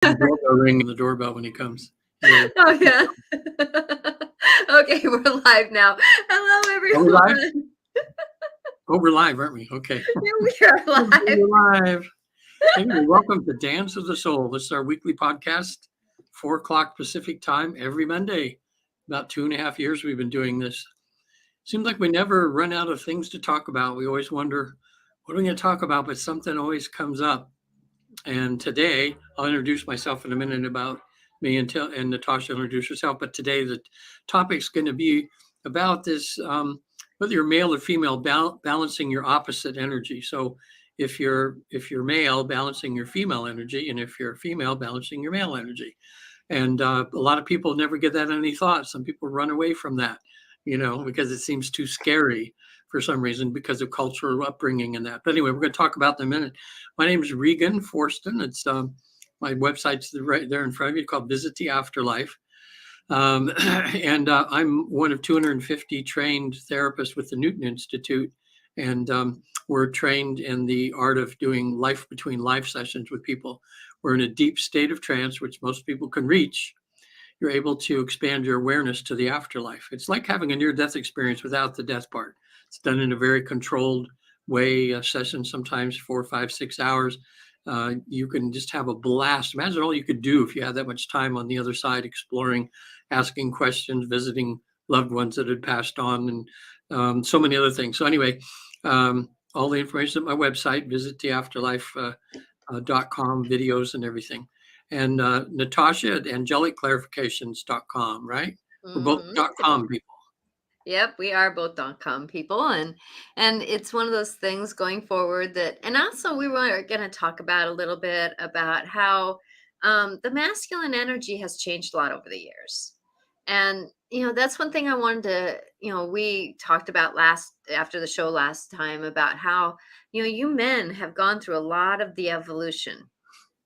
The doorbell ring and the doorbell when he comes. Yeah. Oh, yeah. Okay, we're live now. Hello, Are we live? everyone. Oh, we're live, aren't we? Okay. Yeah, we are live. We're live. Anyway, welcome to Dance of the Soul. This is our weekly podcast, 4 o'clock Pacific time every Monday. About 2.5 years we've been doing this. Seems like we never run out of things to talk about. We always wonder, what are we going to talk about? But something always comes up. And today, I'll introduce myself in a minute about me and Natasha will introduce herself. But today, the topic's going to be about this, whether you're male or female, balancing your opposite energy. So if you're male, balancing your female energy, and if you're female, balancing your male energy. And a lot of people never give that any thought. Some people run away from that, because it seems too scary for some reason because of cultural upbringing and that. But anyway, we're going to talk about that in a minute. My name is Regan Forston. It's my website's right there in front of you, called Visit the Afterlife. And I'm one of 250 trained therapists with the Newton Institute. And we're trained in the art of doing life between life sessions with people. We're in a deep state of trance, which most people can reach. You're able to expand your awareness to the afterlife. It's like having a near-death experience without the death part. It's done in a very controlled way, a session sometimes 4, 5, 6 hours. You can just have a blast. Imagine all you could do if you had that much time on the other side, exploring, asking questions, visiting loved ones that had passed on, and so many other things. So anyway, all the information at my website, visittheafterlife.com, videos and everything. And Natasha at angeliclarifications.com, right? We're both .com people. Yep, we are both .com people, and it's one of those things going forward that, and also we were going to talk about a little bit about how the masculine energy has changed a lot over the years. And that's one thing I wanted to, we talked about after the show last time about how you men have gone through a lot of the evolution,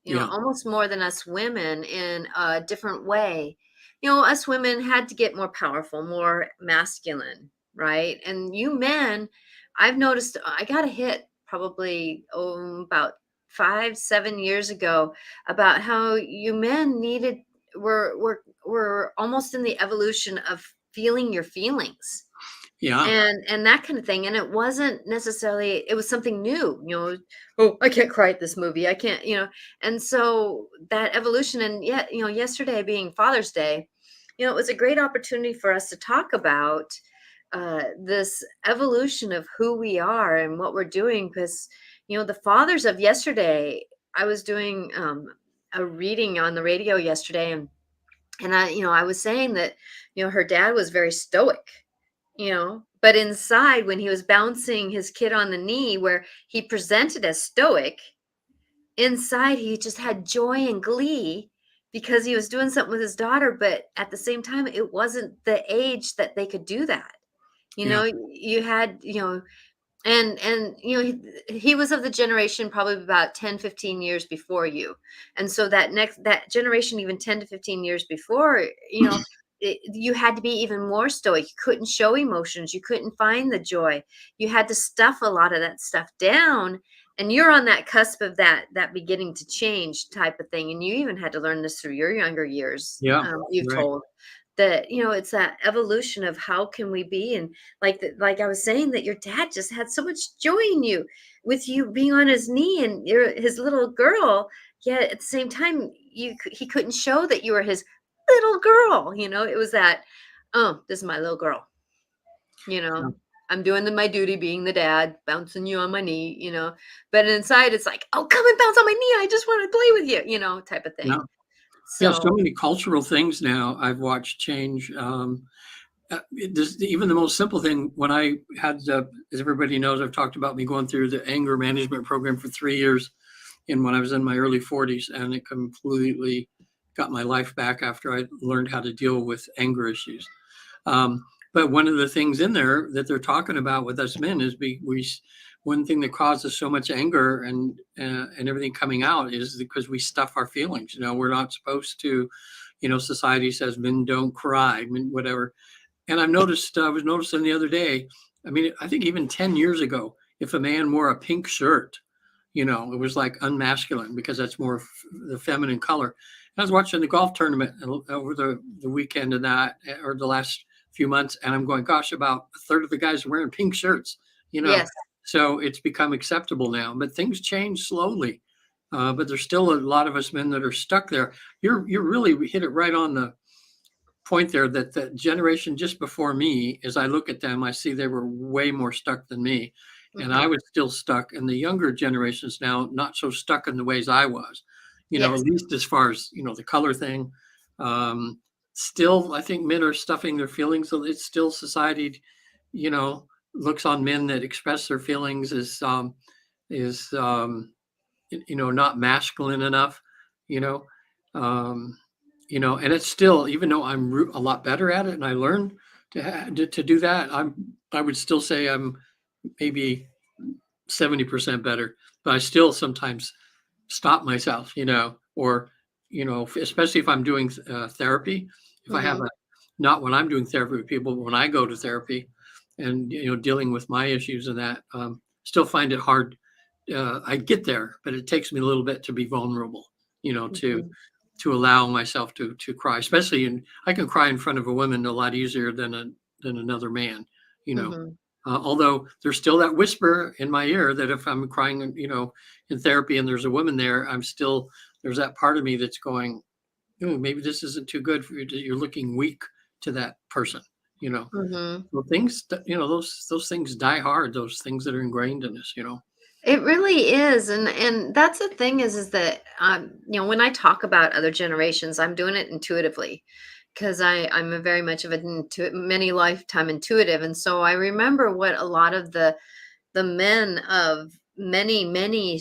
Yeah. almost more than us women in a different way. Us women had to get more powerful, more masculine, right? And you men, I've noticed I got a hit probably about 5-7 years ago about how you men were almost in the evolution of feeling your feelings. Yeah. And that kind of thing. And it wasn't necessarily, it was something new, oh, I can't cry at this movie. I can't, and so that evolution, and yet, yesterday being Father's Day, it was a great opportunity for us to talk about this evolution of who we are and what we're doing. Because, the fathers of yesterday, I was doing a reading on the radio yesterday, and I was saying that, her dad was very stoic, but inside, when he was bouncing his kid on the knee, where he presented as stoic, inside he just had joy and glee because he was doing something with his daughter. But at the same time, it wasn't the age that they could do that. You had, and he was of the generation probably about 10-15 years before you. And so that generation, even 10-15 years before, you had to be even more stoic. You couldn't show emotions. You couldn't find the joy. You had to stuff a lot of that stuff down. And you're on that cusp of that beginning to change type of thing. And you even had to learn this through your younger years. Yeah. You've right. told that, it's that evolution of how can we be. And like I was saying, that your dad just had so much joy in you with you being on his knee and you're his little girl. Yet at the same time, he couldn't show that you were his little girl. It was that, oh, this is my little girl. Yeah. I'm doing my duty being the dad, bouncing you on my knee, but inside it's like, oh, come and bounce on my knee. I just want to play with you, type of thing. Yeah. So, So many cultural things now I've watched change. Even the most simple thing, when I had, as everybody knows, I've talked about me going through the anger management program for 3 years when I was in my early 40s, and it completely got my life back after I learned how to deal with anger issues. But one of the things in there that they're talking about with us men is one thing that causes so much anger and everything coming out is because we stuff our feelings. We're not supposed to, society says men don't cry, whatever. And I was noticing the other day, I think even 10 years ago, if a man wore a pink shirt, It was like unmasculine because that's more the feminine color. I was watching the golf tournament over the weekend and that, or the last few months, and I'm going, gosh, about a third of the guys are wearing pink shirts, Yes. so it's become acceptable now. But things change slowly. But there's still a lot of us men that are stuck there. You're really hit it right on the point there, that the generation just before me, as I look at them, I see they were way more stuck than me. And I was still stuck. And the younger generations now, not so stuck in the ways I was, at Yes. least as far as, the color thing. Still, I think men are stuffing their feelings. So it's still society, looks on men that express their feelings not masculine enough, you know. Um, and it's still, even though I'm a lot better at it and I learned to do that, I would still say I'm maybe 70% better, but I still sometimes stop myself, or, especially if I'm doing therapy, if I have not when I'm doing therapy with people, but when I go to therapy and, dealing with my issues and that, still find it hard. I get there, but it takes me a little bit to be vulnerable, to allow myself to cry, especially I can cry in front of a woman a lot easier than another man, although there's still that whisper in my ear that if I'm crying, in therapy and there's a woman there, there's that part of me that's going, "Ooh, maybe this isn't too good for you. You're looking weak to that person, Well, things, those things die hard. Those things that are ingrained in us, It really is, and that's the thing is that when I talk about other generations, I'm doing it intuitively because I'm a very much of many lifetime intuitive, and so I remember what a lot of the men of many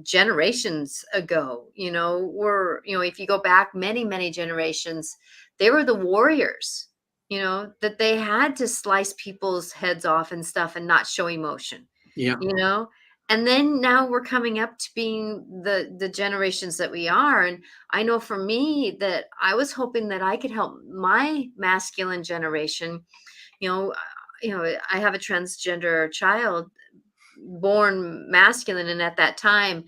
generations ago, were, if you go back many generations, they were the warriors, that they had to slice people's heads off and stuff and not show emotion, Yeah, you know and then now we're coming up to being the generations that we are, and I know for me that I was hoping that I could help my masculine generation. you know I have a transgender child born masculine, and at that time,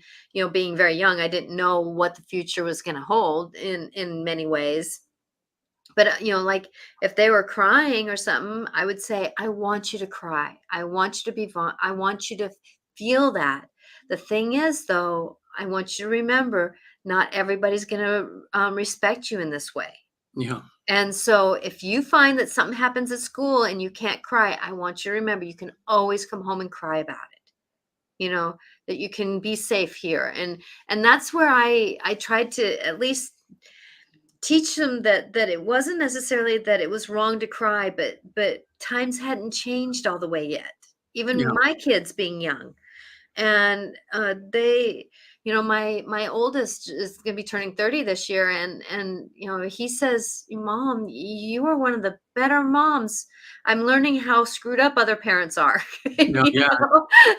being very young, I didn't know what the future was going to hold in many ways. But like, if they were crying or something, I would say, I want you to cry, I want you to I want you to feel that. The thing is, though, I want you to remember, not everybody's going to respect you in this way. yeah, And so if you find that something happens at school and you can't cry, I want you to remember, you can always come home and cry about it, that you can be safe here. And that's where I tried to at least teach them that it wasn't necessarily that it was wrong to cry, but times hadn't changed all the way yet, even yeah, my kids being young. And they, my oldest is going to be turning 30 this year, and he says, Mom, you are one of the better moms. I'm learning how screwed up other parents are. yeah, yeah,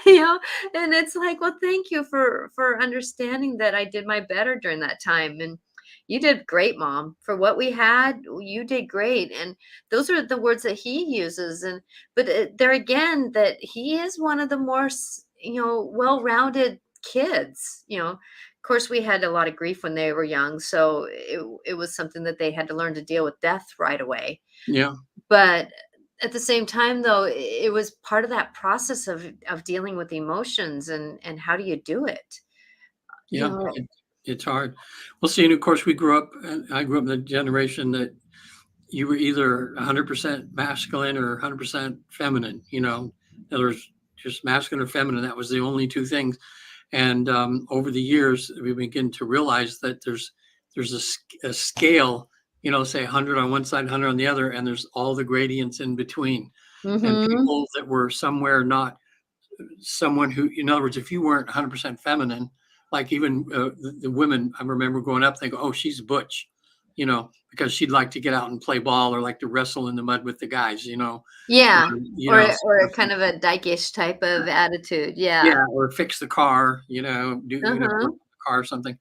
You know and it's like, well, thank you for understanding that I did my better during that time. And you did great, Mom. For what we had, you did great. And those are the words that he uses. And but there again, that he is one of the more well-rounded kids. Of course, we had a lot of grief when they were young, so it was something that they had to learn to deal with death right away. yeah, But at the same time, though, it was part of that process of dealing with emotions, and how do you do it? you yeah. know It's hard. Well, see, and of course, I grew up in the generation that you were either 100% masculine or 100% feminine, There was just masculine or feminine. That was the only two things. And over the years, we begin to realize that there's a scale, say 100 on one side, 100 on the other, and there's all the gradients in between. And Mhm. people that were somewhere not someone who, in other words, if you weren't 100% feminine, like even the women, I remember growing up, they go, oh, she's butch, because she'd like to get out and play ball or like to wrestle in the mud with the guys, Yeah, or a stuff kind of a dykish type of attitude. Yeah. yeah, or fix the car, Uh-huh. work on the car or something.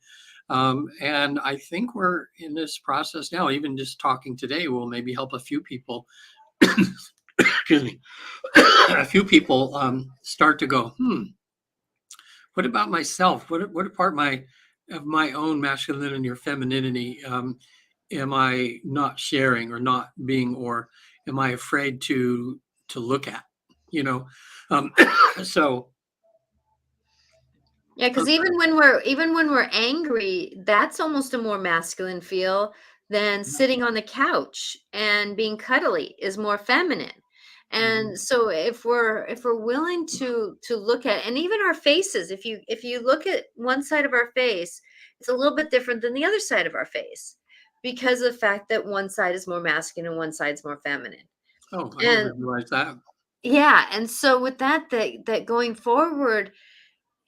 And I think we're in this process now. Even just talking today will maybe help a few people. Excuse me, a few people start to go, what about myself? What part of my own masculinity or femininity am I not sharing or not being, or am I afraid to look at? You know, um, so Yeah, because even when we're angry, that's almost a more masculine feel than sitting on the couch, and being cuddly is more feminine. mhm, And so if we're willing to look at, and even our faces, if you look at one side of our face, it's a little bit different than the other side of our face, because of the fact that one side is more masculine and one side's more feminine. oh, I And never realized that. yeah, and so with that going forward,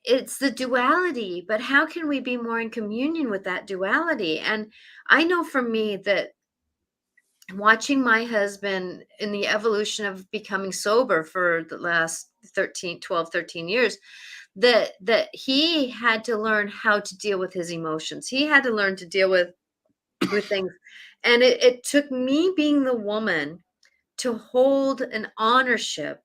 it's the duality, but how can we be more in communion with that duality? And I know for me that watching my husband in the evolution of becoming sober for the last 13 years, that he had to learn how to deal with his emotions. He had to learn to deal with things. And it took me being the woman to hold an ownership,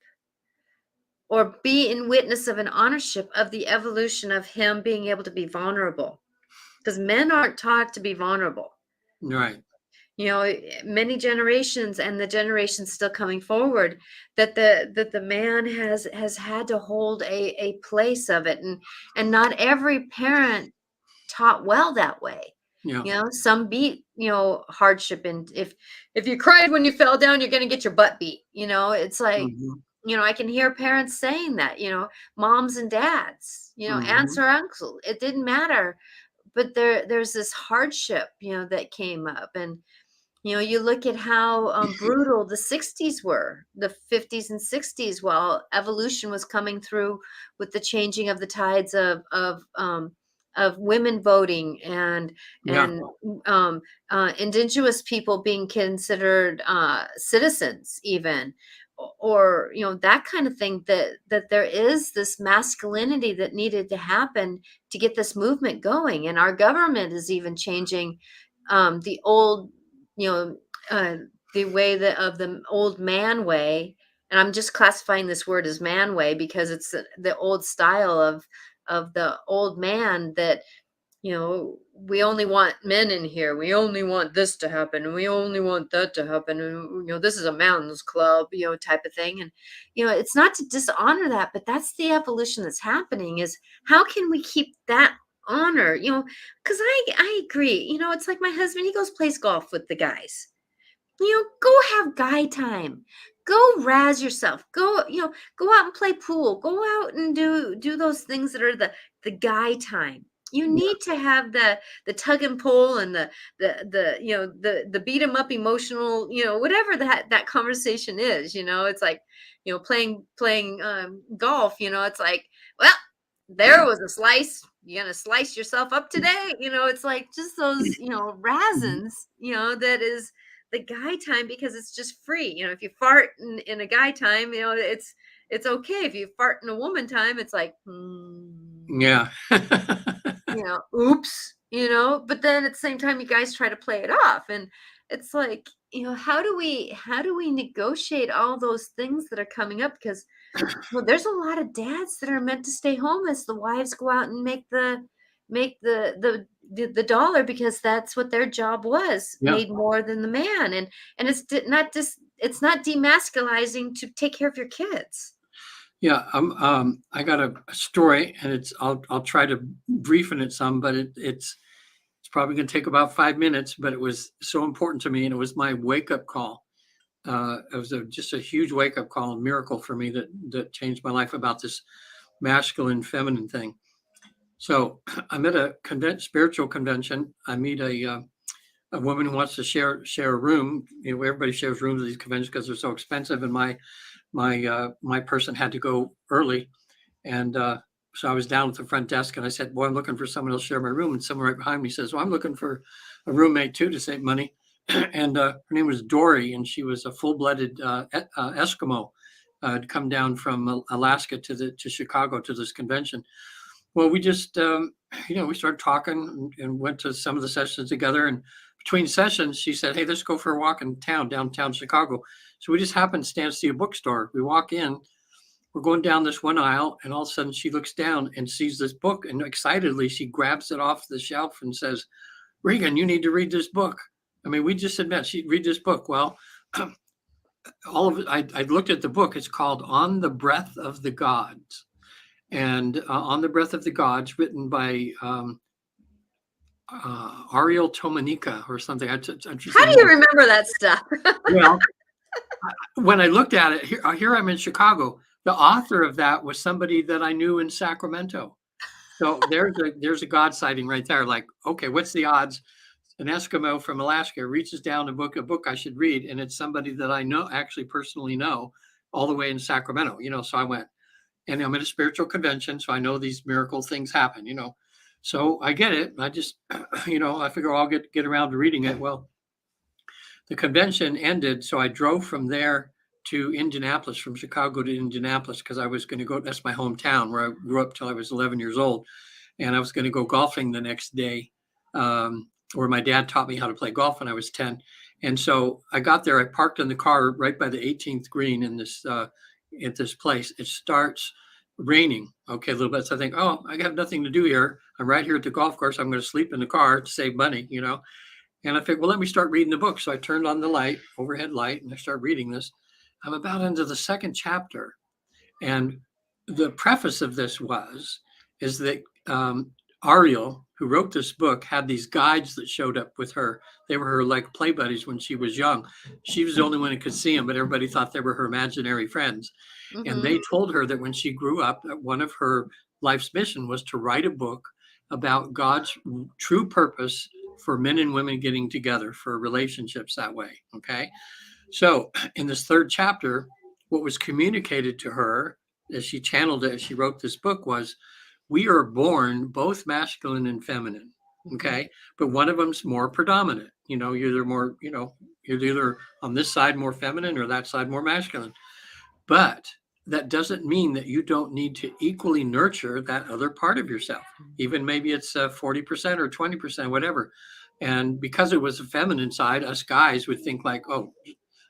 or be in witness of an ownership of the evolution of him being able to be vulnerable, because men aren't taught to be vulnerable. Right. Many generations, and the generations still coming forward, that the man has had to hold a place of it, and not every parent taught well that way. Yeah. Some beat hardship, and if you cried when you fell down, you're going to get your butt beat. It's like, Hmm. I can hear parents saying that, moms and dads, aunts Hmm. or uncles, it didn't matter. But there's this hardship, that came up. And you look at how brutal the 60s were, the 50s and 60s, while evolution was coming through with the changing of the tides of women voting, Yeah. and um, indigenous people being considered citizens, even, or that kind of thing. That there is this masculinity that needed to happen to get this movement going, and our government is even changing the old, you know, uh, the way that of the old man way. And I'm just classifying this word as man way because it's the old style of the old man, that we only want men in here. We only want this to happen, and we only want that to happen. And this is a mountains club, type of thing. And it's not to dishonor that, but that's the evolution that's happening. Is how can we keep that honor? Because I agree. It's like my husband. He goes plays golf with the guys. Go have guy time. Go razz yourself. Go out and play pool. Go out and do those things that are the guy time. You Yeah. need to have the tug and pull, and the beat 'em up emotional, whatever that conversation is. It's like, playing golf. It's like, well, there was a slice. You gonna slice yourself up today? It's like just those, Mhm. razzins, that is the guy time, because it's just free. If you fart in a guy time, it's okay. If you fart in a woman time, it's like, Yeah. oops, but then at the same time, you guys try to play it off. And it's like, how do we negotiate all those things that are coming up? Because there's a lot of dads that are meant to stay home as the wives go out and make the dollar, because that's what their job was, Yeah. made more than the man. And it's not demasculizing to take care of your kids. Yeah. I got a story, and I'll try to briefen it some, but it's probably going to take about 5 minutes, but it was so important to me, and it was my wake up call. It was just a huge wake up call, a miracle for me that changed my life about this masculine feminine thing. So I'm at a spiritual convention. I meet a woman who wants to share a room. Everybody shares rooms at these conventions because they're so expensive, and my person had to go early, and so I was down at the front desk, and I said, "Boy, I'm looking for someone else to share my room." And someone right behind me says, "Well, I'm looking for a roommate too to save money." And her name was Dory, and she was a full-blooded Eskimo. Had come down from Alaska to Chicago to this convention. Well, we just we started talking and went to some of the sessions together. And between sessions, she said, "Hey, let's go for a walk in town, downtown Chicago." So we just happened to stand to see a bookstore. We walk in. we're going down this one aisle, and all of a sudden she looks down and sees this book, and excitedly she grabs it off the shelf and says, "Regan, you need to read this book." I mean, we just said, "Matt, she'd read this book." Well, all of it, I looked at the book. It's called On the Breath of the Gods. And On the Breath of the Gods, written by Ariel Tomanika or something. How do you remember that stuff? Well, when I looked at it, here I'm in Chicago. The author of that was somebody that I knew in Sacramento. So there's a God sighting right there. Like, okay, what's the odds? An Eskimo from Alaska reaches down a book I should read, and it's somebody that I know, actually personally know, all the way in Sacramento. So I went, and I'm at a spiritual convention, so I know these miracle things happen. So I get it. I just, I figure I'll get around to reading it. Well, the convention ended, so I drove from there to Indianapolis, from Chicago to Indianapolis, because I was going to go. That's my hometown where I grew up till I was 11 years old, and I was going to go golfing the next day, where my dad taught me how to play golf when I was 10. And so I got there. I parked in the car right by the 18th green in this at this place. It starts raining. Okay, a little bit. So I think, oh, I have nothing to do here. I'm right here at the golf course. I'm going to sleep in the car to save money, And I figured, well, let me start reading the book. So I turned on the light, overhead light, and I started reading this. I'm about into the second chapter. And the preface of this is that Ariel, who wrote this book, had these guides that showed up with her. They were her like play buddies when she was young. She was the only one who could see them, but everybody thought they were her imaginary friends. Mm-hmm. And they told her that when she grew up, that one of her life's mission was to write a book about God's true purpose for men and women getting together, for relationships that way. Okay. So in this third chapter, what was communicated to her as she channeled it, as she wrote this book, was, we are born both masculine and feminine. Okay. But one of them's more predominant. You're either on this side more feminine or that side more masculine. But that doesn't mean that you don't need to equally nurture that other part of yourself. Even maybe it's 40% or 20%, whatever. And because it was a feminine side, us guys would think like, oh,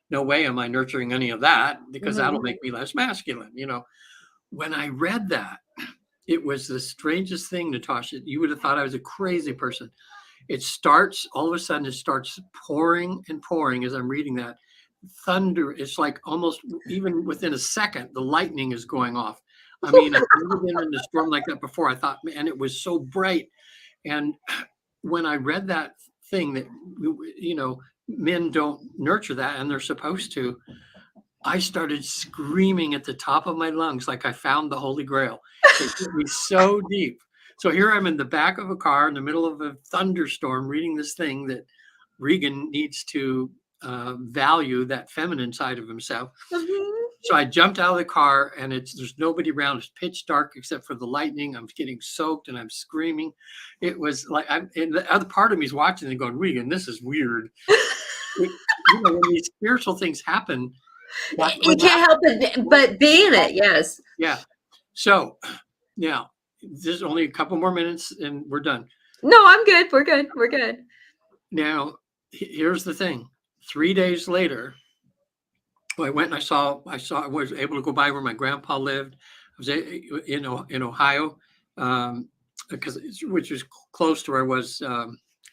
no way am I nurturing any of that, because that'll make me less masculine. When I read that, it was the strangest thing, Natasha. You would have thought I was a crazy person. It starts, all of a sudden, it starts pouring and pouring as I'm reading that. Thunder, it's like almost even within a second, the lightning is going off. I mean, I've never been in a storm like that before. I thought, man, it was so bright. And when I read that thing that, men don't nurture that and they're supposed to, I started screaming at the top of my lungs like I found the Holy Grail. It hit me so deep. So here I'm in the back of a car in the middle of a thunderstorm reading this thing that Regan needs to value that feminine side of himself. So I jumped out of the car, and there's nobody around. It's pitch dark except for the lightning. I'm getting soaked and I'm screaming. It was like, and the other part of me is watching and going, Regan, this is weird. When these spiritual things happen, you can't help it but be in it. Yes. Yeah. So now there's only a couple more minutes and we're done. No, I'm good. We're good. Now, here's the thing. 3 days later, I went and I was able to go by where my grandpa lived. I was in Ohio, which was close to where I was.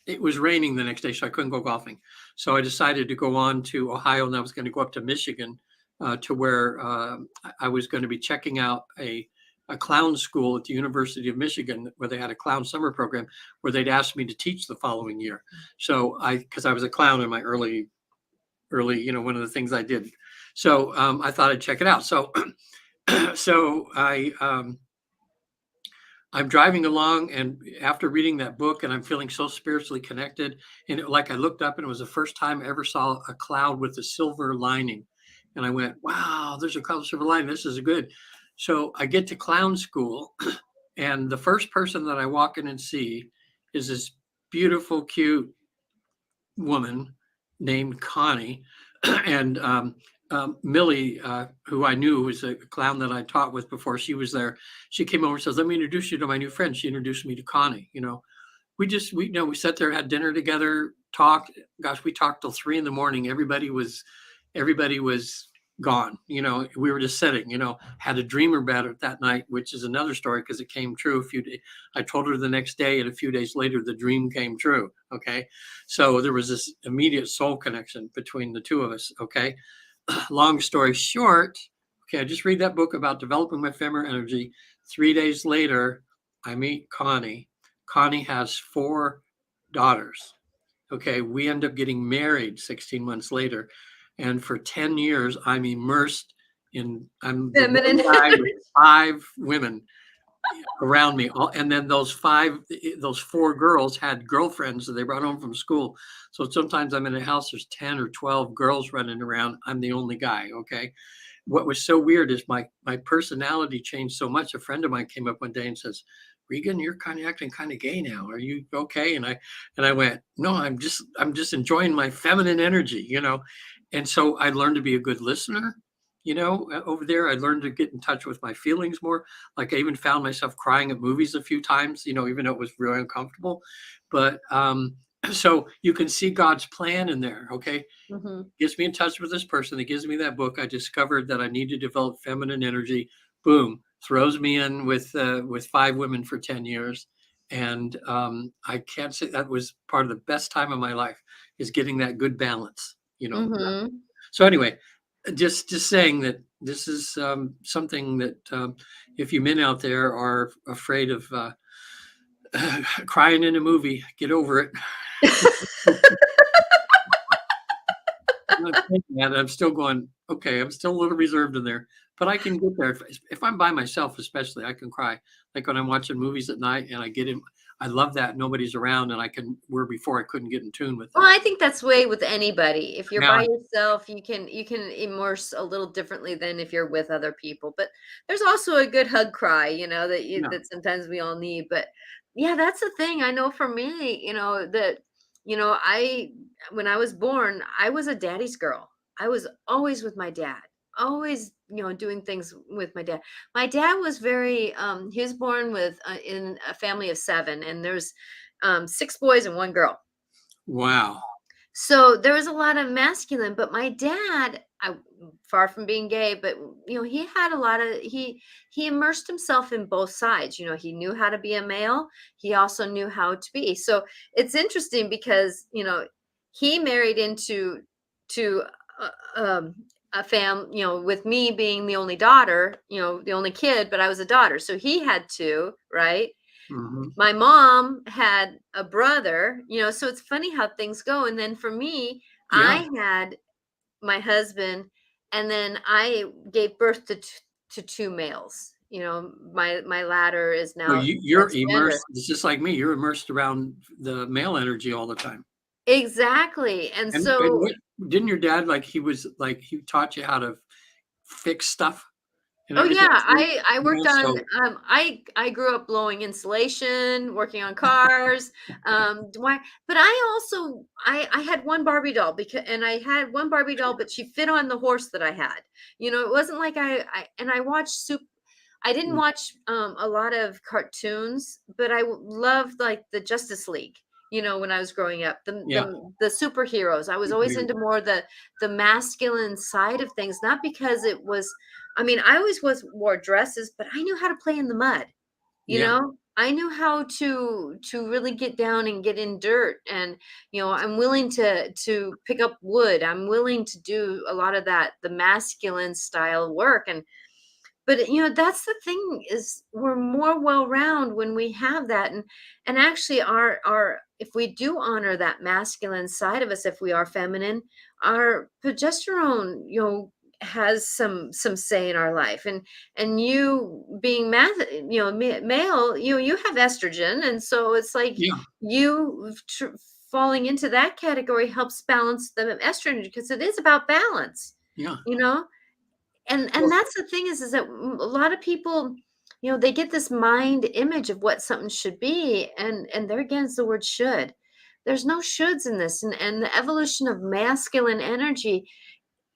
It was raining the next day, so I couldn't go golfing. So I decided to go on to Ohio, and I was going to go up to Michigan, to where I was going to be checking out a clown school at the University of Michigan, where they had a clown summer program where they'd asked me to teach the following year. So because I was a clown in my early, one of the things I did. So I thought I'd check it out. So I'm driving along, and after reading that book, and I'm feeling so spiritually connected, and I looked up, and it was the first time I ever saw a cloud with a silver lining. And I went, wow, there's a cloud with a silver lining. This is good. So I get to clown school, and the first person that I walk in and see is this beautiful, cute woman named Connie. And Millie, who I knew was a clown that I taught with before she was there, she came over and says, let me introduce you to my new friend. She introduced me to Connie. We sat there, had dinner together, talked. Gosh, we talked till 3 a.m. Everybody was gone. We were just sitting, had a dream about it that night, which is another story because it came true a few days. I told her the next day, and a few days later, the dream came true. Okay. So there was this immediate soul connection between the two of us. Okay. Long story short, okay, I just read that book about developing my feminine energy. 3 days later, I meet Connie. Connie has 4 daughters. Okay, we end up getting married 16 months later. And for 10 years, I'm immersed I'm the Feminine. one guy with 5 women around me. And then those 4 girls had girlfriends that they brought home from school. So sometimes I'm in a house, there's 10 or 12 girls running around. I'm the only guy. Okay. What was so weird is my personality changed so much. A friend of mine came up one day and says, "Regan, you're kind of acting kind of gay now. Are you okay?" And I went, "No, I'm just enjoying my feminine energy." And so I learned to be a good listener. Over there, I learned to get in touch with my feelings more. Like I even found myself crying at movies a few times, even though it was really uncomfortable. But so you can see God's plan in there. Okay. Mm-hmm. Gets me in touch with this person that gives me that book. I discovered that I need to develop feminine energy. Boom, throws me in with 5 women for 10 years. And I can't say that was part of the best time of my life, is getting that good balance. Mm-hmm. So anyway, just saying that this is something that if you men out there are afraid of crying in a movie, get over it. I'm still going, okay, I'm still a little reserved in there, but I can get there. If I'm by myself, especially, I can cry. Like when I'm watching movies at night and I get in, I love that nobody's around and where before I couldn't get in tune with Well, that. I think that's way with anybody. If you're Yeah, by yourself, you can immerse a little differently than if you're with other people. But there's also a good hug cry, yeah, that sometimes we all need. But yeah, that's the thing. I know for me, that I when I was born, I was a daddy's girl. I was always with my dad. Always, doing things with my dad. My dad was very he was born with in a family of 7, and there's 6 boys and 1 girl. wow, So there was a lot of masculine, but my dad, far from being gay, but he had a lot of he immersed himself in both sides. He knew how to be a male. He also knew how to be. So it's interesting because he married into to uh, um, a with me being the only daughter, the only kid, but I was a daughter, so he had 2, right? hmm, My mom had a brother, so it's funny how things go. And then for me, yeah. I had my husband, and then I gave birth to 2 males. My latter is So now you're transgender. immersed. It's just like me. You're immersed around the male energy all the time. Exactly. And And so, what didn't your dad he taught you how to fix stuff and oh everything yeah, too? I worked on So I grew up blowing insulation, working on cars. But I had one Barbie doll, and I had one Barbie doll, but she fit on the horse that I had. It wasn't like I watched I didn't mm, watch a lot of cartoons, but loved like the Justice League. When I was growing up, yeah, the superheroes. I was always agree. into more the masculine side of things, not because it was. I mean, I always wore dresses, but I knew how to play in the mud. Yeah, I knew how to really get down and get in dirt, and I'm willing to pick up wood. I'm willing to do a lot of the masculine style work. But that's the thing, is we're more well-rounded when we have that. And actually our if we do honor that masculine side of us, if we are feminine, our progesterone has some say in our life. And you being male, you have estrogen, and so it's like yeah, you falling into that category helps balance the estrogen, because it is about balance, yeah. you know and Well, that's the thing, is that a lot of people, they get this mind image of what something should be, and they're against the word should. There's no shoulds in this, and the evolution of masculine energy,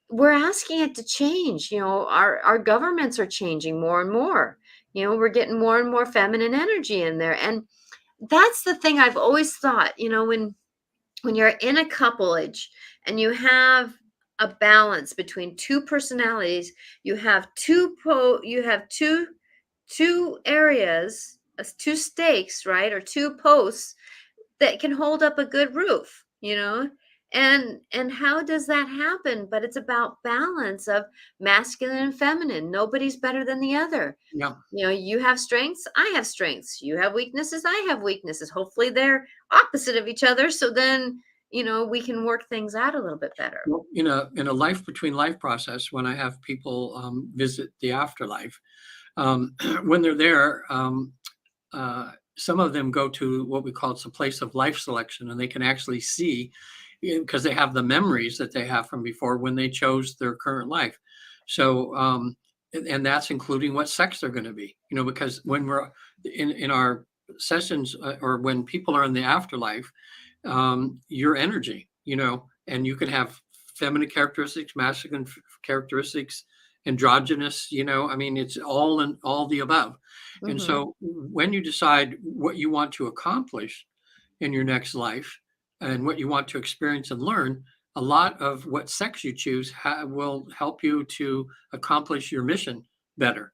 we're asking it to change. Our governments are changing more and more. We're getting more and more feminine energy in there. And that's the thing I've always thought, when you're in a couplage and you have a balance between two personalities. You have two areas, two stakes, right? Or two posts that can hold up a good roof, and how does that happen? But it's about balance of masculine and feminine. Nobody's better than the other. Yeah. You have strengths, I have strengths. You have weaknesses, I have weaknesses. Hopefully they're opposite of each other, so then we can work things out a little bit better. Well, in a life between life process, when I have people visit the afterlife, when they're there, some of them go to what we call it's a place of life selection, and they can actually see because they have the memories that they have from before when they chose their current life. So, and that's including what sex they're going to be. Because when we're in our sessions or when people are in the afterlife, your energy, and you can have feminine characteristics, masculine characteristics, androgynous, I mean, it's all in all the above. And Hmm. so when you decide what you want to accomplish in your next life and what you want to experience and learn, a lot of what sex you choose will help you to accomplish your mission better.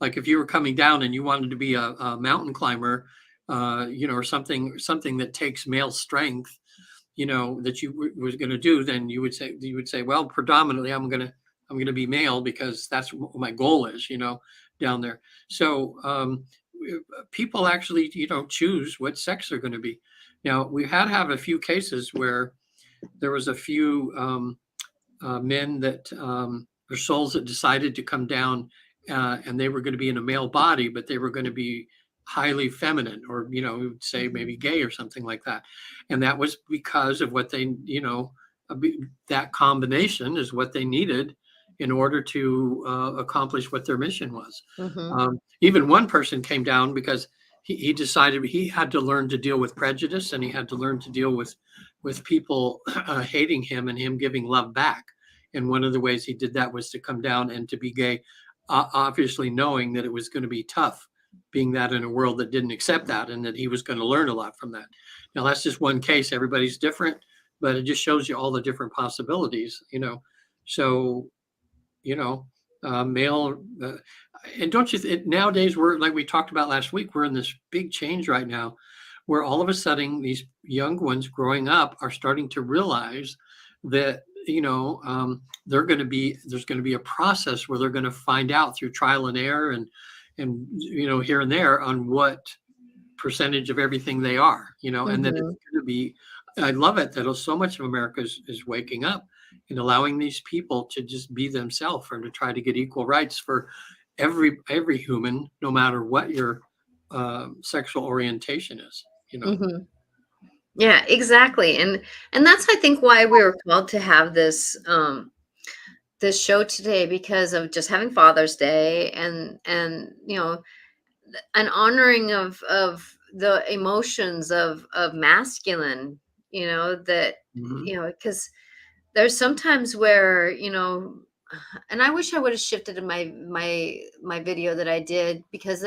Like if you were coming down and you wanted to be a mountain climber, or something that takes male strength, that you was going to do, then you would say, well, predominantly I'm going to be male because that's what my goal is, down there. So people actually, choose what sex they're going to be. Now we had to have a few cases where there was a few men that or souls that decided to come down, and they were going to be in a male body, but they were going to be highly feminine, or we would say maybe gay or something like that. And that was because of what they, that combination is what they needed in order to accomplish what their mission was. Hmm. Even one person came down because he decided he had to learn to deal with prejudice, and he had to learn to deal with people hating him and him giving love back. And one of the ways he did that was to come down and to be gay, obviously knowing that it was going to be tough being that in a world that didn't accept that, and that he was going to learn a lot from that. Now, that's just one case. Everybody's different, but it just shows you all the different possibilities, So, male. And don't you nowadays, we're like we talked about last week, we're in this big change right now where all of a sudden these young ones growing up are starting to realize that there's going to be a process where they're going to find out through trial and error and here and there on what percentage of everything they are, and that it's Hmm. going to be. I love it that so much of America is waking up and allowing these people to just be themselves and to try to get equal rights for every human, no matter what your sexual orientation is. Hmm. Yeah, exactly. And that's, I think, why we were called to have this show today, because of just having Father's Day, and an honoring of the emotions of masculine, that Hmm. because there's sometimes where, and I wish I would have shifted in my video that I did, because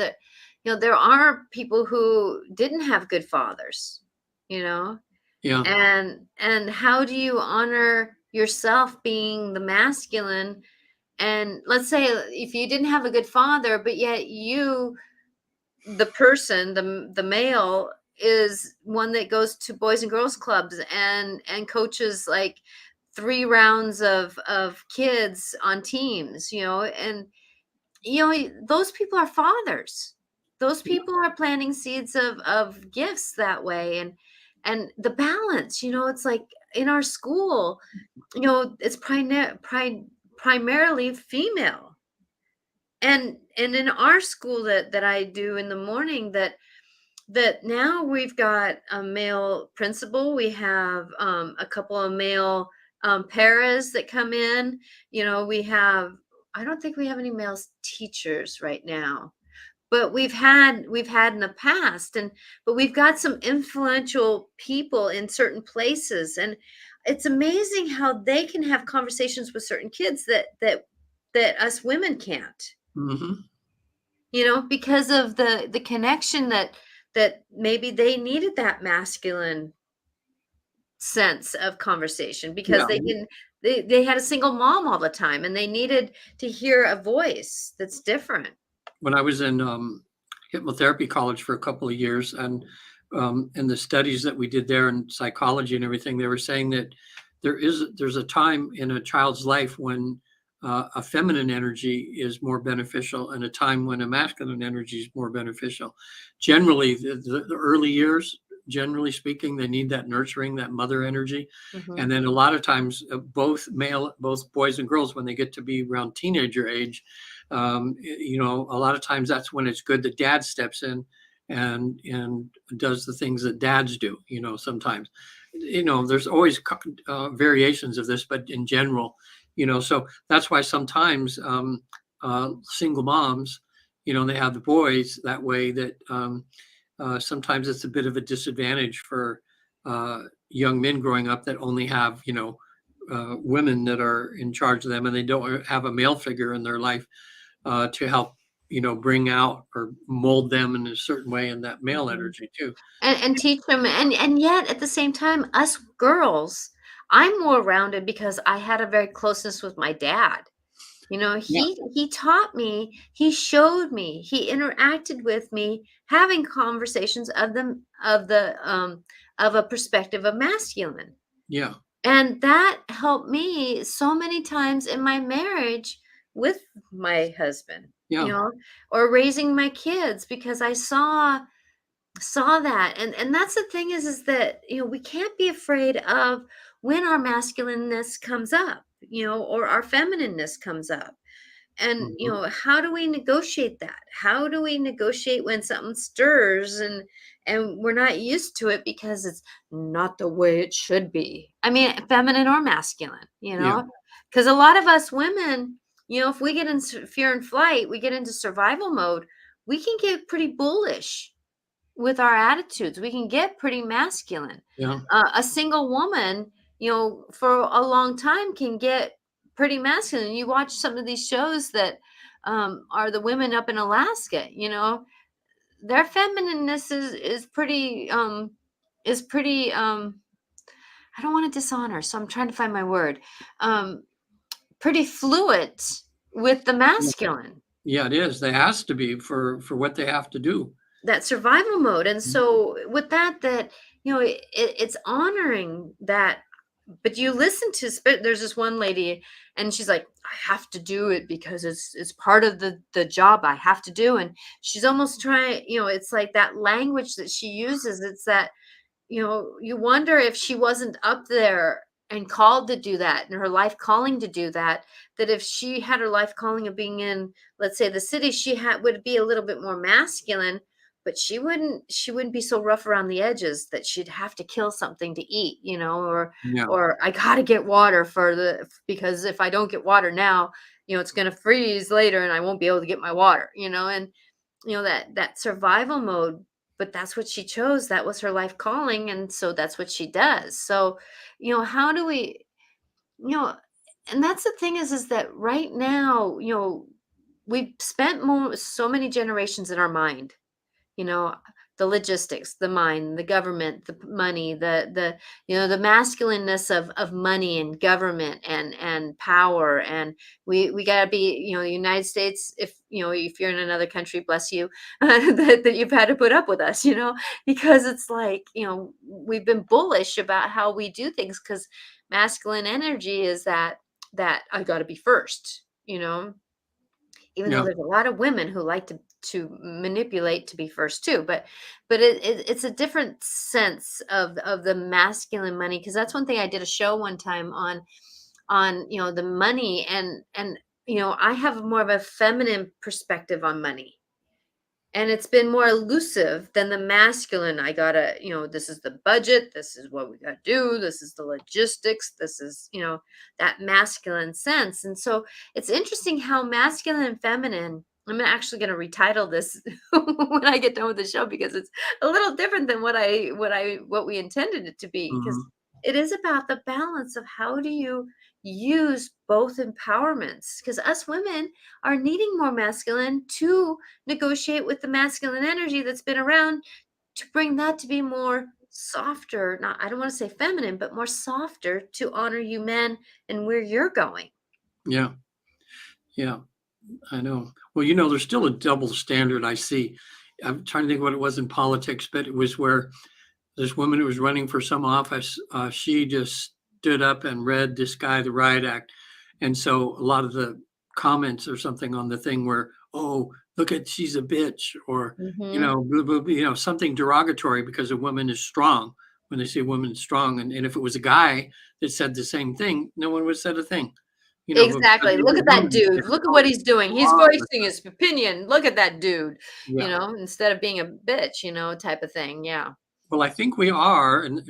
there are people who didn't have good fathers, you know Yeah. and how do you honor yourself being the masculine? And let's say if you didn't have a good father, but yet the person, the male, is one that goes to boys and girls clubs and coaches like 3 rounds of kids on teams, and those people are fathers. Those Yeah. people are planting seeds of gifts that way. And the balance, it's like in our school, it's primarily female. And in our school that I do in the morning, that now we've got a male principal. We have a couple of male paras that come in. We have, I don't think we have any male teachers right now, but we've had in the past. But we've got some influential people in certain places, and it's amazing how they can have conversations with certain kids that us women can't, Hmm. because of the connection that maybe they needed, that masculine sense of conversation, Yeah. because they can They had a single mom all the time, and they needed to hear a voice that's different. When I was in hypnotherapy college for a couple of years, and in the studies that we did there in psychology and everything, they were saying that there's a time in a child's life when a feminine energy is more beneficial, and a time when a masculine energy is more beneficial. Generally, the early years, generally speaking, they need that nurturing, that mother energy, Hmm. and then a lot of times, both boys and girls, when they get to be around teenager age, a lot of times that's when it's good that dad steps in and does the things that dads do. Sometimes, there's always variations of this, but in general, so that's why sometimes single moms, they have the boys that way, that sometimes it's a bit of a disadvantage for young men growing up that only have, women that are in charge of them, and they don't have a male figure in their life to help, bring out or mold them in a certain way in that male Hmm. energy too. And teach them, and yet at the same time, us girls, I'm more rounded because I had a very closeness with my dad. Yeah, He taught me, he showed me, he interacted with me, having conversations of a perspective of masculine. yeah, And that helped me so many times in my marriage with my husband, yeah, or raising my kids, because I saw that. And that's the thing, is that we can't be afraid of when our masculineness comes up, or our feminineness comes up. And mhm, how do we negotiate that? How do we negotiate when something stirs, and we're not used to it because it's not the way it should be? I mean, feminine or masculine, yeah, because a lot of us women, if we get into fear and flight, we get into survival mode, we can get pretty bullish with our attitudes. We can get pretty masculine. yeah, A single woman, for a long time can get pretty masculine. You watch some of these shows that are the women up in Alaska. Their feminineness is pretty. I don't want to dishonor, so I'm trying to find my word. Um, Pretty fluid with the yeah, masculine. yeah, it is. They has to be for what they have to do. That survival mode. And Mhm. so with that, it's honoring that. But you listen to there's this one lady, and she's like, I have to do it because it's part of the job I have to do. And she's almost trying, it's like that language that she uses. It's that, you wonder if she wasn't up there and called to do that, and her life calling to do that, that if she had her life calling of being in, let's say, the city, she would be a little bit more masculine, but she wouldn't be so rough around the edges that she'd have to kill something to eat, Yeah, or I got to get water because if I don't get water now, it's going to freeze later and I won't be able to get my water, and that survival mode. But that's what she chose, that was her life calling, and so that's what she does. So how do we, you know and that's the thing, is that right now, we've spent so many generations in our mind, you know the logistics, the mind, the government, the money, the masculineness of money and government and power. And we got to be, the United States, if you're in another country, bless you, that you've had to put up with us, because it's like, we've been bullish about how we do things, because masculine energy is that I got to be first, even though yeah, there's a lot of women who like to manipulate to be first too. But it's a different sense of the masculine money, because that's one thing. I did a show one time on the money, and I have more of a feminine perspective on money, and it's been more elusive than the masculine. I gotta, this is the budget, this is what we gotta do, this is the logistics, this is, that masculine sense. And so it's interesting how masculine and feminine, I'm actually going to retitle this when I get done with the show, because it's a little different than what we intended it to be, because mhm, it is about the balance of how do you use both empowerments, because us women are needing more masculine to negotiate with the masculine energy that's been around, to bring that to be more softer, not, I don't want to say feminine, but more softer to honor you men and where you're going. Yeah. Yeah. I know. Well, there's still a double standard I see. I'm trying to think what it was in politics, but it was where this woman who was running for some office, she just stood up and read this guy the riot act, and so a lot of the comments or something on the thing were, "Oh, look at she's a bitch," or Hmm. blah, blah, blah, something derogatory because a woman is strong. When they say a woman is strong, and if it was a guy that said the same thing, no one would have said a thing. But because Exactly. they Look were at that women, they dude. were Look at what all he's doing. He's all the voicing his opinion. Look at that dude, yeah. instead of being a bitch, type of thing. Yeah. Well, I think we are, and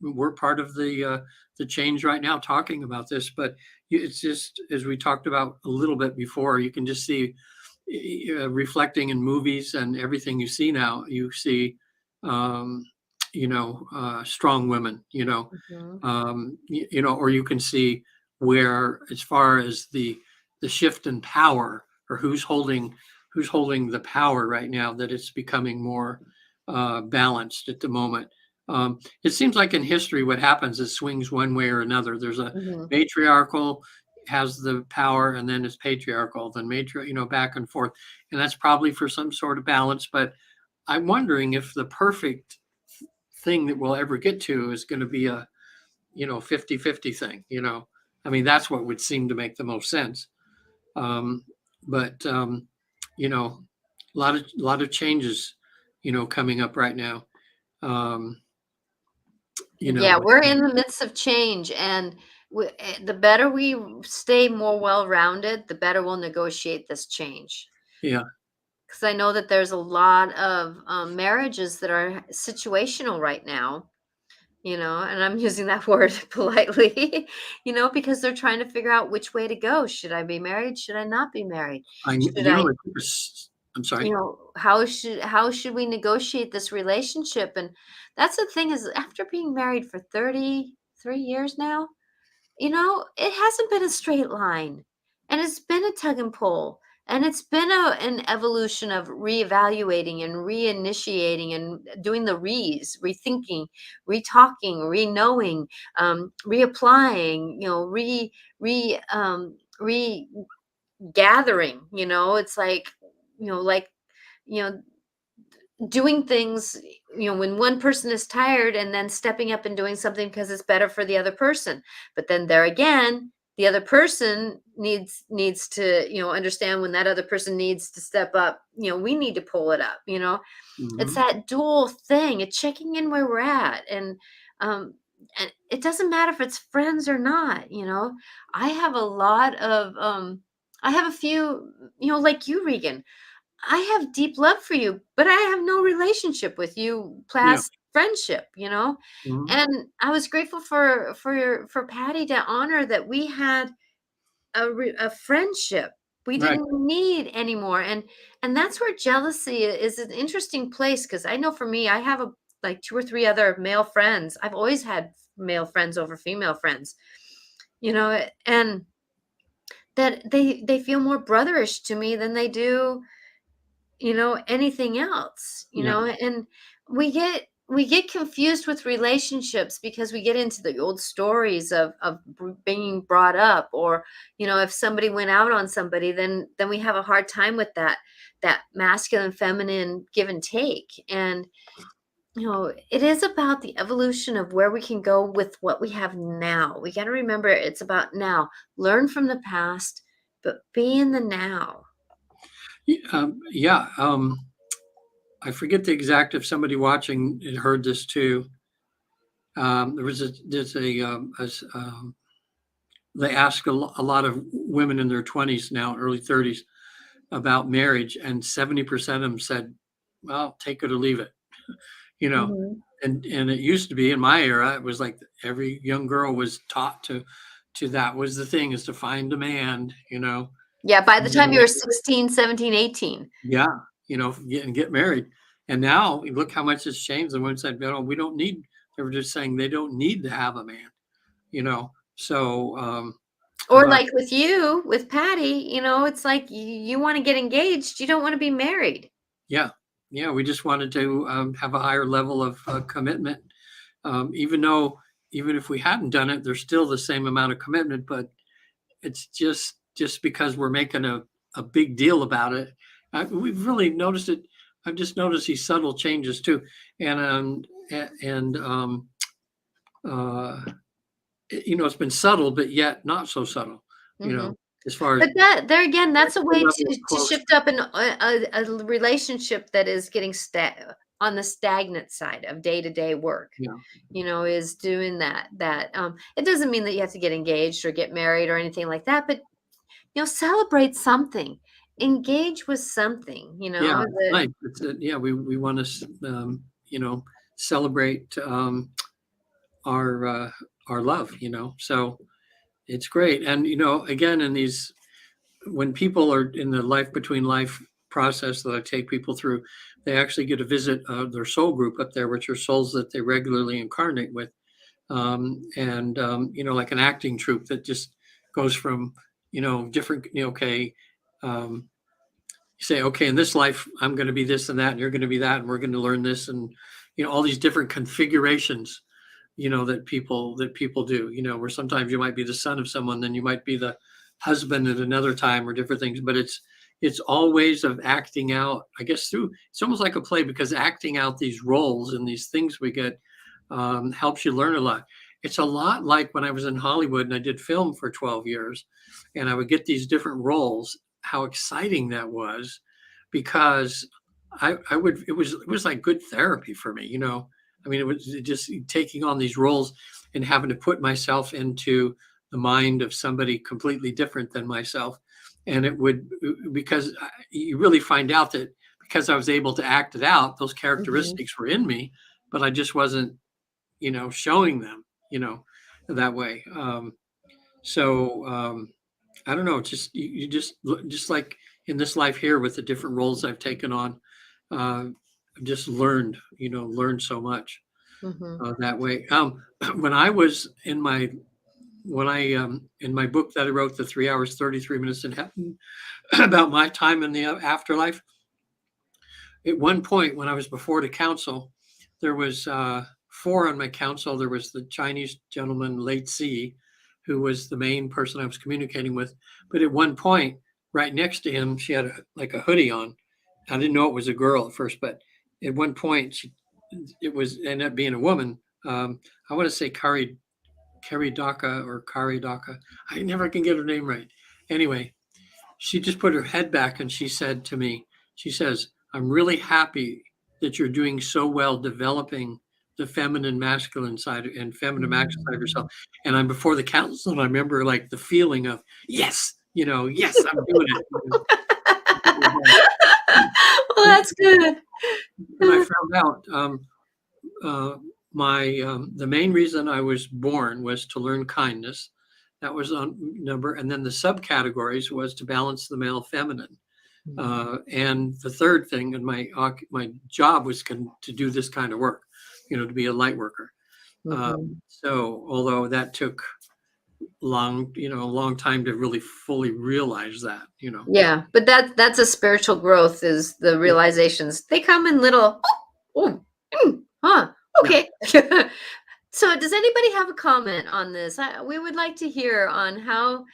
we're part of the change right now talking about this. But it's just as we talked about a little bit before, you can just see reflecting in movies and everything you see now. You see, um, strong women. Hmm. Or you can see where, as far as the shift in power, or who's holding the power right now, that it's becoming more balanced at the moment. It seems like in history, what happens is swings one way or another. There's a Hmm. matriarchal has the power, and then it's patriarchal, then back and forth, and that's probably for some sort of balance. But I'm wondering if the perfect thing that we'll ever get to is going to be a 50-50 thing. I mean, that's what would seem to make the most sense. um, but you know a lot of changes coming up right now. um, Yeah, with we're in the midst of change, and the better we stay more well-rounded, the better we'll negotiate this change. yeah. Because I know that there's a lot of marriages that are situational right now, and I'm using that word politely, because they're trying to figure out which way to go. Should I be married? Should I not be married? I Should you know I, it I'm sorry. how should we negotiate this relationship? And that's the thing, is after being married for 33 years now, it hasn't been a straight line, and it's been a tug and pull, and it's been an evolution of reevaluating and reinitiating and doing the rethinking, retalking, re-knowing, reapplying, regathering. It's like you know doing things, when one person is tired, and then stepping up and doing something because it's better for the other person. But then there again, the other person needs to, understand when that other person needs to step up. We need to pull it up. It's Hmm. that dual thing. It's checking in where we're at. Um and it doesn't matter if it's friends or not. I have a lot of I have a few, like you, Regan. I have deep love for you, but I have no relationship with you Yeah. past friendship, Hmm. And I was grateful for Patty to honor that we had a friendship. We Right. didn't need anymore, and that's where jealousy is an interesting place, because I know for me, I have like two or three other male friends. I've always had male friends over female friends, and that they feel more brotherish to me than they do, anything else, Yeah. and we get confused with relationships because we get into the old stories of being brought up, or if somebody went out on somebody, then we have a hard time with that masculine feminine give and take. And it is about the evolution of where we can go with what we have now. We got to remember, it's about now. Learn from the past, but be in the now. Yeah. I forget the exact, if somebody watching had heard this too. There's they ask a lot of women in their 20s now, early 30s, about marriage, and 70% of them said, well, take it or leave it. you know Mhm. and it used to be, in my era, it was like every young girl was taught to that was the thing, is to find a man. Yeah, by the Find a time you man, were 16, 17, 18. yeah, get married. And now look how much it's changed. The women said, no, we don't need. They were just saying they don't need to have a man. So Or about like with you, with Patty, it's like you wanna get engaged, you don't wanna be married. yeah. yeah, we just wanted to have a higher level of commitment. Even though, even if we hadn't done it, there's still the same amount of commitment, but it's just because we're making a big deal about it. We've really noticed it. I've just noticed these subtle changes too, and uh, it's been subtle, but yet not so subtle. You Mhm. know, as far as But that there again, that's a the way level of to close. shift up a relationship that is getting on the stagnant side of day-to-day work, Yeah, is doing that, it doesn't mean that you have to get engaged or get married or anything like that, but, celebrate something. Engage with something, yeah, it's that nice. Yeah, we want to celebrate our our love. So it's great. And again, in these when people are in the life between life process that I take people through, they actually get to visit their soul group up there, which are souls that they regularly incarnate with, and like an acting troupe that just goes from different. Okay, um, you say, okay, in this life I'm going to be this and that, and you're going to be that, and we're going to learn this, and all these different configurations that people do, where sometimes you might be the son of someone, then you might be the husband at another time, or different things, but it's all ways of acting out, I guess, through it's almost like a play, because acting out these roles and these things we get helps you learn a lot. It's a lot like when I was in Hollywood and I did film for 12 years, and I would get these different roles, how exciting that was, because I would it was like good therapy for me. I mean, it was just taking on these roles and having to put myself into the mind of somebody completely different than myself. And it would, because you really find out that because I was able to act it out, those Mhm, characteristics were in me, but I just wasn't, showing them, that way. So I don't know, just you just like in this life here with the different roles I've taken on, I've just learned so much mhm, that way. When I was in my book that I wrote, the 3 hours 33 minutes in heaven, about my time in the afterlife. At one point, when I was before the council, there was four on my council. There was the Chinese gentleman, late C, who was the main person I was communicating with. But at one point, right next to him, she had like a hoodie on. I didn't know it was a girl at first, but at one point, it was ended up being a woman. I want to say Kari Daka or Kari Daka. I never can get her name right. Anyway, she just put her head back and she said to me, she says, I'm really happy that you're doing so well developing the feminine masculine side and feminine masculine side of yourself. mm. And I'm before the council and I remember like the feeling of, yes, yes, I'm doing it. Well, that's good. And I found out uh, my the main reason I was born was to learn kindness. That was on number, and then the subcategories was to balance the male feminine. And the third thing, and my job was to do this kind of work, to be a light worker. Mhm. So although that took a long time to really fully realize that. Yeah, but that's a spiritual growth is the Yeah, realizations. They come in little, "Oh, huh, yeah. okay." So does anybody have a comment on this? We would like to hear on how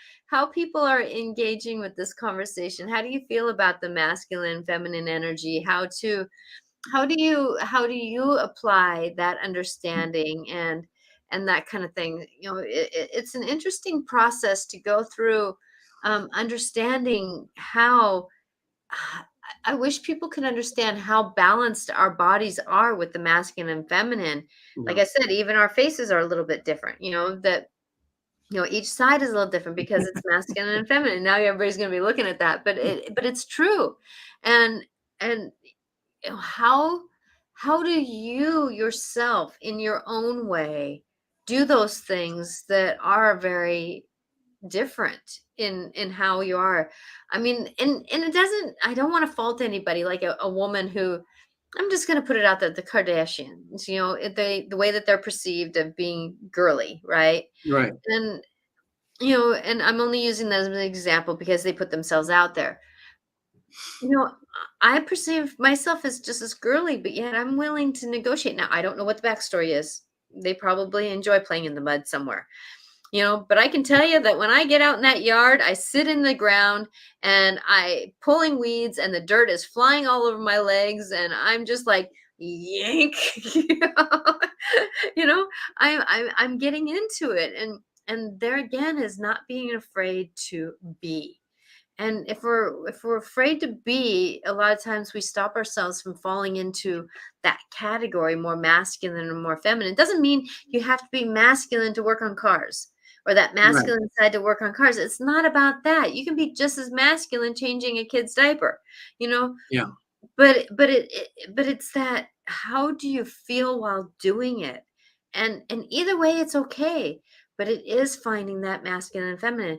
people are engaging with this conversation. How do you feel about the masculine, feminine energy? How do you apply that understanding and that kind of thing? It's an interesting process to go through, understanding how I wish people could understand how balanced our bodies are with the masculine and feminine. Like Yeah. I said, even our faces are a little bit different, that each side is a little different because it's masculine and feminine. Now everybody's going to be looking at that, but it's true. And how do you yourself in your own way do those things that are very different in how you are? I mean, and it doesn't, I don't want to fault anybody, like a woman who, I'm just going to put it out that the Kardashians, the way that they're perceived of being girly, right? Right. And and I'm only using that as an example because they put themselves out there. You know, I perceive myself as just as girly, but yet I'm willing to negotiate. Now, I don't know what the backstory is. They probably enjoy playing in the mud somewhere, but I can tell you that when I get out in that yard, I sit in the ground and I pulling weeds and the dirt is flying all over my legs and I'm just like yank. you know, I'm getting into it, and there again is not being afraid to be. And if we're afraid to be, a lot of times we stop ourselves from falling into that category, more masculine or more feminine. It doesn't mean you have to be masculine to work on cars, or that Right. masculine side to work on cars. It's not about that. You can be just as masculine changing a kid's diaper, you know. Yeah. But it's that, how do you feel while doing it? And either way it's okay, but it is finding that masculine and feminine.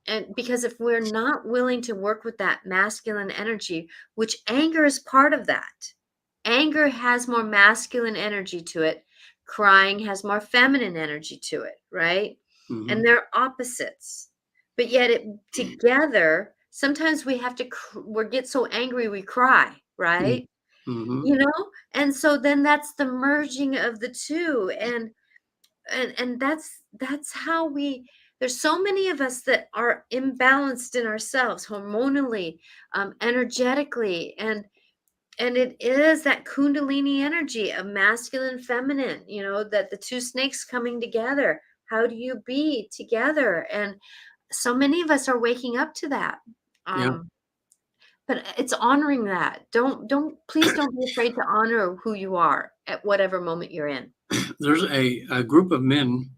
And because if we're not willing to work with that masculine energy, which anger is part of that, anger has more masculine energy to it, crying has more feminine energy to it, right? Hmm. And they're opposites. But yet together, sometimes we have to we get so angry we cry, right? Hmm. You know? And so then that's the merging of the two. And that's how we, there's so many of us that are imbalanced in ourselves hormonally, energetically, and it is that kundalini energy of masculine feminine, that the two snakes coming together. How do you be together? And so many of us are waking up to that. Yeah. But it's honoring that. Don't please don't be afraid to honor who you are at whatever moment you're in. There's a group of men,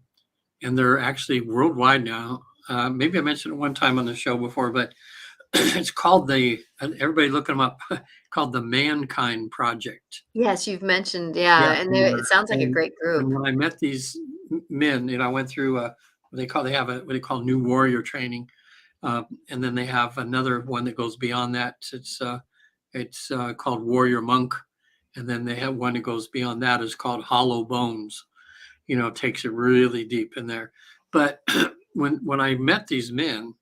and they're actually worldwide now. Maybe I mentioned it one time on the show before, but it's called everybody look them up, called the Mankind Project. Yes, you've mentioned, Yeah. yeah, and it sounds like a And, great group. and when I met these men, I went through they have what they call new warrior training. And then they have another one that goes beyond that. It's called Warrior Monk. And then they have one that goes beyond that is called Hollow Bones. Takes it really deep in there. But when I met these men,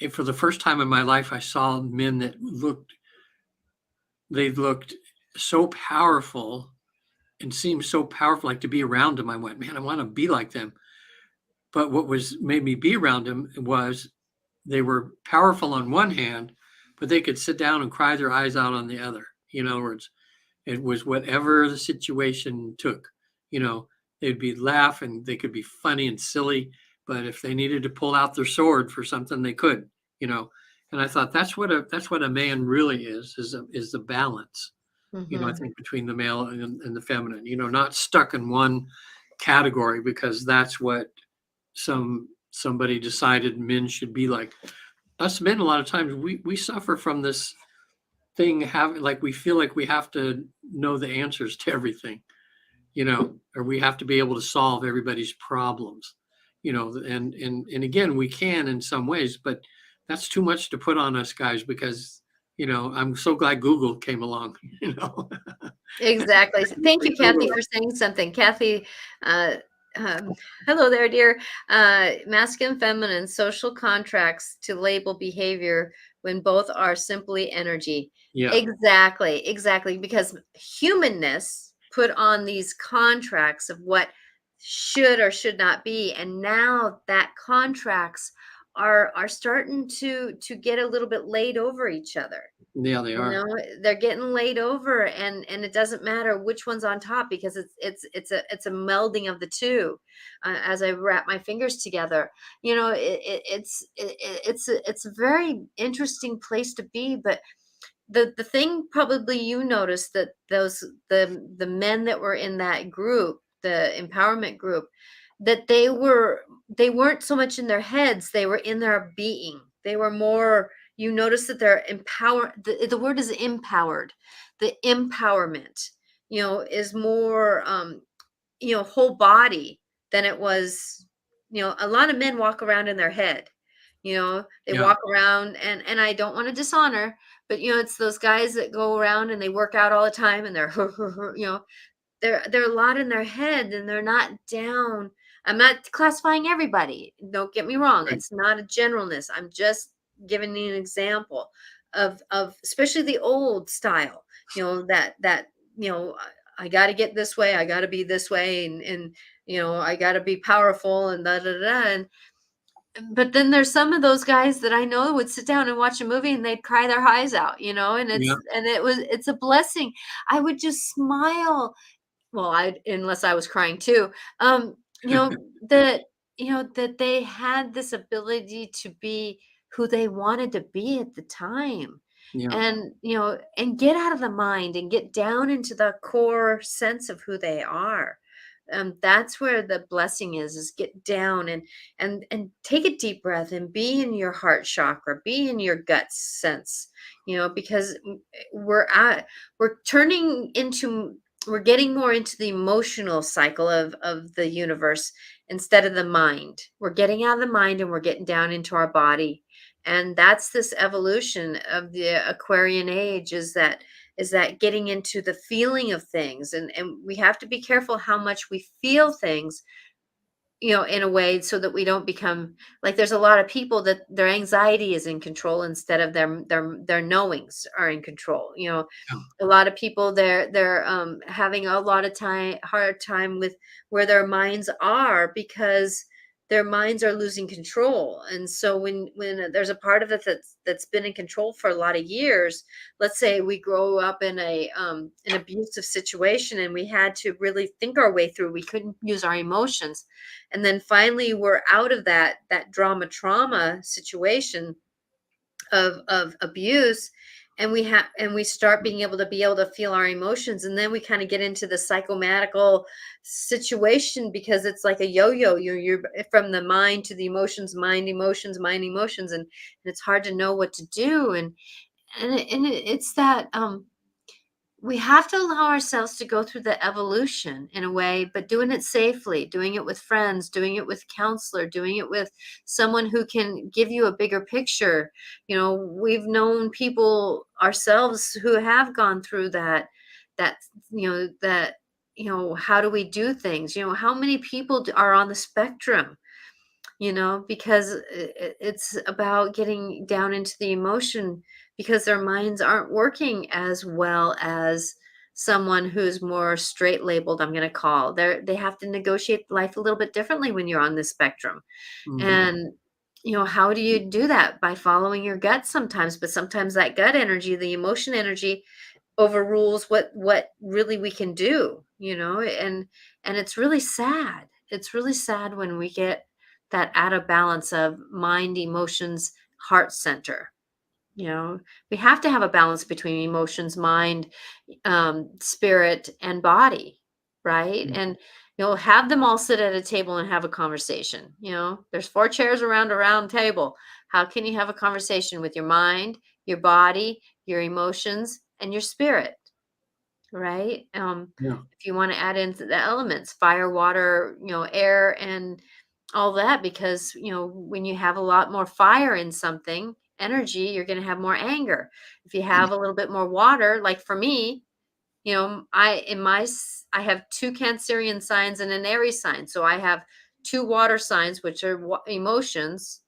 for the first time in my life, I saw men that looked so powerful and seemed so powerful, like to be around them. I went, man, I want to be like them. But what was made me be around them was they were powerful on one hand, but they could sit down and cry their eyes out on the other. In other words, it was whatever the situation took. You know, they'd be laughing, they could be funny and silly, but if they needed to pull out their sword for something, they could. You know, and I thought that's what a man really is the balance. I Mhm. think between the male and the feminine. Not stuck in one category because that's what somebody decided men should be like. Us men, a lot of times we suffer from this thing, having like we feel like we have to know the answers to everything, or we have to be able to solve everybody's problems, and again, we can in some ways, but that's too much to put on us guys because I'm so glad Google came along. Exactly. Thank you, Kathy, Google. for saying something. Kathy, uh, hello there, dear. Masculine, feminine, social contracts to label behavior when both are simply energy. Yeah. Exactly, exactly. Because humanness put on these contracts of what should or should not be, and now that contracts are starting to get a little bit laid over each other. Yeah, they You are. know, they're getting laid over, and it doesn't matter which one's on top because it's a melding of the two. As I wrap my fingers together, it's a very interesting place to be. But the thing probably you noticed that the men that were in that group, the empowerment group, that they weren't so much in their heads, they were in their being. They were more, you notice that they're empowered. The word is empowered. The empowerment, is more whole body than it was. A lot of men walk around in their head. They Yeah. walk around, and I don't want to dishonor, but it's those guys that go around and they work out all the time and they're they're a lot in their head and they're not down. I'm not classifying everybody. Don't get me wrong. Right. It's not a generalness. I'm just giving you an example. of especially the old style, that you know I got to get this way, I got to be this way, and I got to be powerful and da da da. But then there's some of those guys that I know would sit down and watch a movie and they'd cry their eyes out, and Yeah. it's a blessing. I would just smile. Well, I unless I was crying too. Um, you know, that that they had this ability to be who they wanted to be at the time. Yeah. And get out of the mind and get down into the core sense of who they are. That's where the blessing is get down and take a deep breath and be in your heart chakra, be in your gut sense, because we're at we're turning into we're getting more into the emotional cycle of the universe instead of the mind. We're getting out of the mind and we're getting down into our body. And that's this evolution of the Aquarian age, is that getting into the feeling of things. And we have to be careful how much we feel things, in a way so that we don't become like there's a lot of people that their anxiety is in control instead of their knowings are in control. Yeah. A lot of people they're having a lot of hard time with where their minds are because their minds are losing control. And so when there's a part of it that's been in control for a lot of years, let's say we grow up in an abusive situation and we had to really think our way through, we couldn't use our emotions, and then finally we're out of that trauma situation of abuse, and we start being able to feel our emotions, and then we kind of get into the psychomatical situation because it's like a yo-yo. You're from the mind to the emotions, mind emotions, mind emotions, and it's hard to know what to do. It's that we have to allow ourselves to go through the evolution in a way, but doing it safely, doing it with friends, doing it with counselor, doing it with someone who can give you a bigger picture. We've known people ourselves who have gone through that, how do we do things? How many people are on the spectrum? Because it's about getting down into the emotion because their minds aren't working as well as someone who's more straight labeled, I'm going to call. They have to negotiate life a little bit differently when you're on the spectrum. Mhm. And how do you do that? By following your gut sometimes, but sometimes that gut energy, the emotion energy overrules what really we can do, and it's really sad. It's really sad when we get that out of balance of mind, emotions, heart center. We have to have a balance between emotions, mind, spirit, and body, right? Mm. And have them all sit at a table and have a conversation. There's four chairs around a round table. How can you have a conversation with your mind, your body, your emotions, and your spirit? Right? Yeah. If you want to add into the elements, fire, water, air, and all that, because when you have a lot more fire in something, energy, you're going to have more anger. If you have a little bit more water, like for me, I have two Cancerian signs and an Aries sign, so I have two water signs, which are emotions,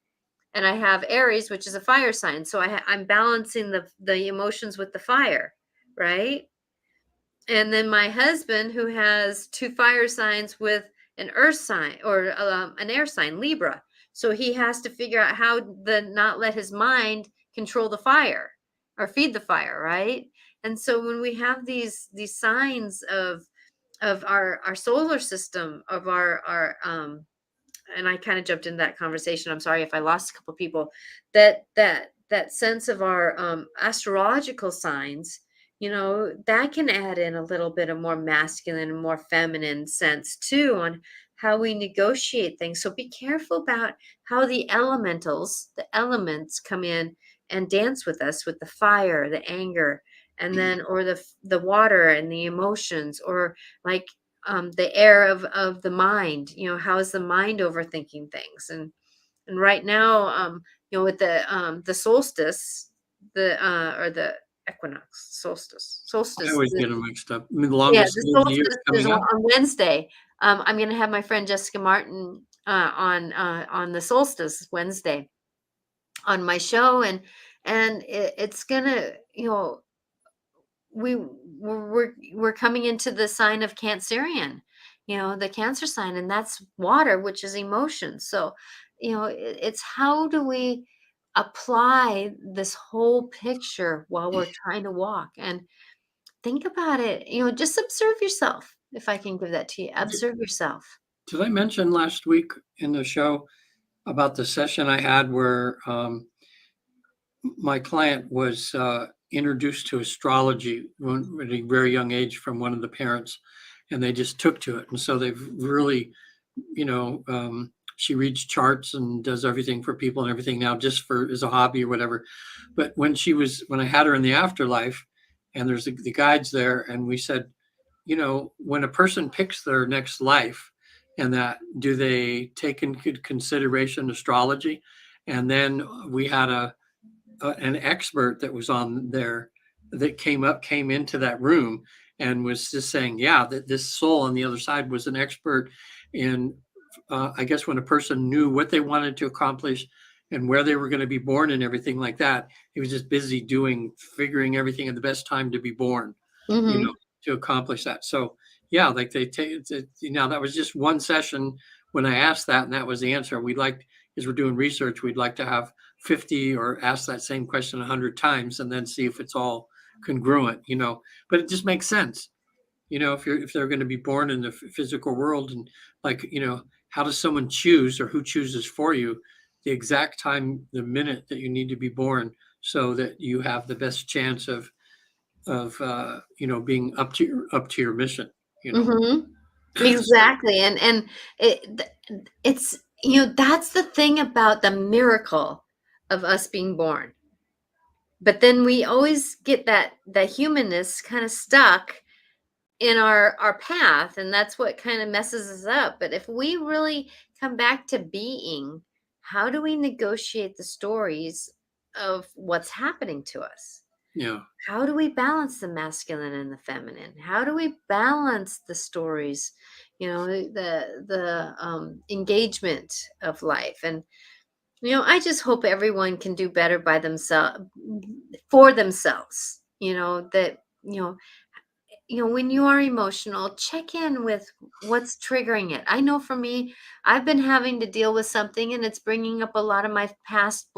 and I have Aries, which is a fire sign. So I'm balancing the emotions with the fire, right? And then my husband, who has two fire signs with an earth sign or an air sign, Libra. So he has to figure out how to not let his mind control the fire or feed the fire, right? And so when we have these signs of our solar system, of our and I kind of jumped into that conversation. I'm sorry if I lost a couple of people. That sense of our astrological signs, that can add in a little bit of more masculine and more feminine sense too on how we negotiate things. So be careful about how the elements come in and dance with us with the fire, the anger, and then or the water and the emotions, or like the air of the mind. How is the mind overthinking things? And right now, with the solstice, or the equinox, I solstice. always get them mixed up. I mean, the Yeah, longest the day of the year is solstice is coming up. on Wednesday. I'm going to have my friend Jessica Martin on the solstice Wednesday on my show, and it's gonna, we're coming into the sign of Cancerian, the Cancer sign, and that's water, which is emotion. So, it's how do we apply this whole picture while we're trying to walk and think about it. Just observe yourself. If I can give that to you, observe yourself. Did I mention last week in the show about the session I had where my client was introduced to astrology at a very young age from one of the parents, and they just took to it. And so they've really, she reads charts and does everything for people and everything now just for as a hobby or whatever. But when I had her in the afterlife, and there's the guides there, and we said, when a person picks their next life, and that do they take into consideration astrology? And then we had an expert that was on there that came into that room and was just saying, yeah, that this soul on the other side was an expert in, I guess, when a person knew what they wanted to accomplish and where they were going to be born and everything like that. He was just busy figuring everything at the best time to be born, you know, Hmm. to accomplish that. So yeah, like they take, that was just one session when I asked that, and that was the answer. As we're doing research, we'd like to have 50 or ask that same question 100 times and then see if it's all congruent, but it just makes sense, if they're going to be born in the physical world, and like, how does someone choose, or who chooses for you the exact time, the minute that you need to be born, so that you have the best chance of being up to your mission, you know. Hmm. So Exactly. And it's, that's the thing about the miracle of us being born. But then we always get that humanness kind of stuck in our path, and that's what kind of messes us up. But if we really come back to being, how do we negotiate the stories of what's happening to us? yeah, How do we balance the masculine and the feminine? How do we balance the stories, the engagement of life? And I just hope everyone can do better by themselves, for themselves. That when you are emotional, check in with what's triggering it. I know for me, I've been having to deal with something, and it's bringing up a lot of my past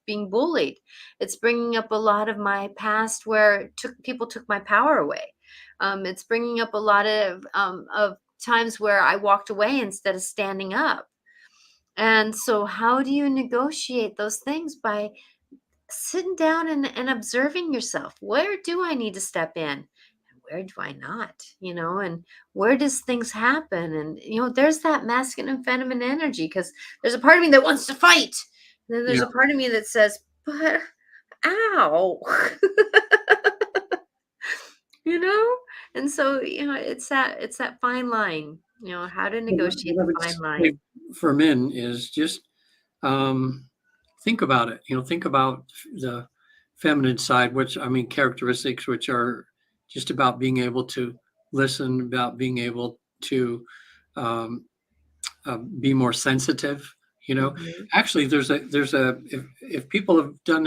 being bullied. It's bringing up a lot of my past where people took my power away. It's bringing up a lot of times where I walked away instead of standing up. And so, how do you negotiate those things? By sitting down and observing yourself. Where do I need to step in? Where do I not? And where does things happen? And there's that masculine and feminine energy, because there's a part of me that wants to fight. And then there's yeah, a part of me that says, but ow. you know? And so, it's that fine line, how to negotiate what I the would fine say line. for men is just um, think about it. Think about the feminine side, which, I mean, characteristics which are just about being able to listen, about being able to um, be more sensitive. Mhm. Actually, if people have done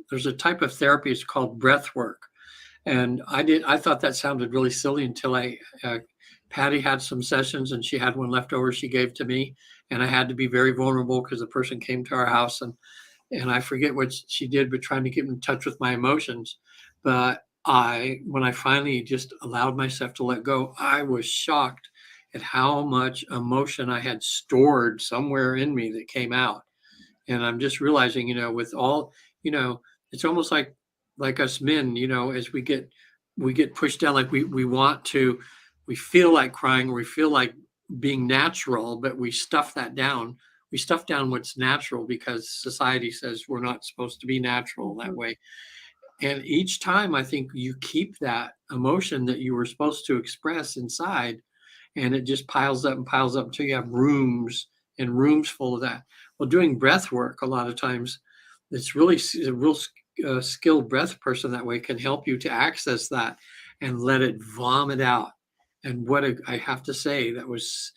there's a type of therapy. It's called breath work, and I thought that sounded really silly until Patty had some sessions, and she had one left over she gave to me, and I had to be very vulnerable because the person came to our house, and I forget what she did, but trying to get in touch with my emotions. But when I finally just allowed myself to let go, I was shocked at how much emotion I had stored somewhere in me that came out. And I'm just realizing, with all, you know, it's almost like us men, as we get pushed down, like we feel like crying, or we feel like being natural, but we stuff that down. We stuff down what's natural because society says we're not supposed to be natural that Mhm. way. And each time I think you keep that emotion that you were supposed to express inside, and it just piles up and piles up until you have rooms and rooms full of that. Well, doing breath work, a lot of times, it's really a real skilled breath person that way can help you to access that and let it vomit out. And I have to say, that was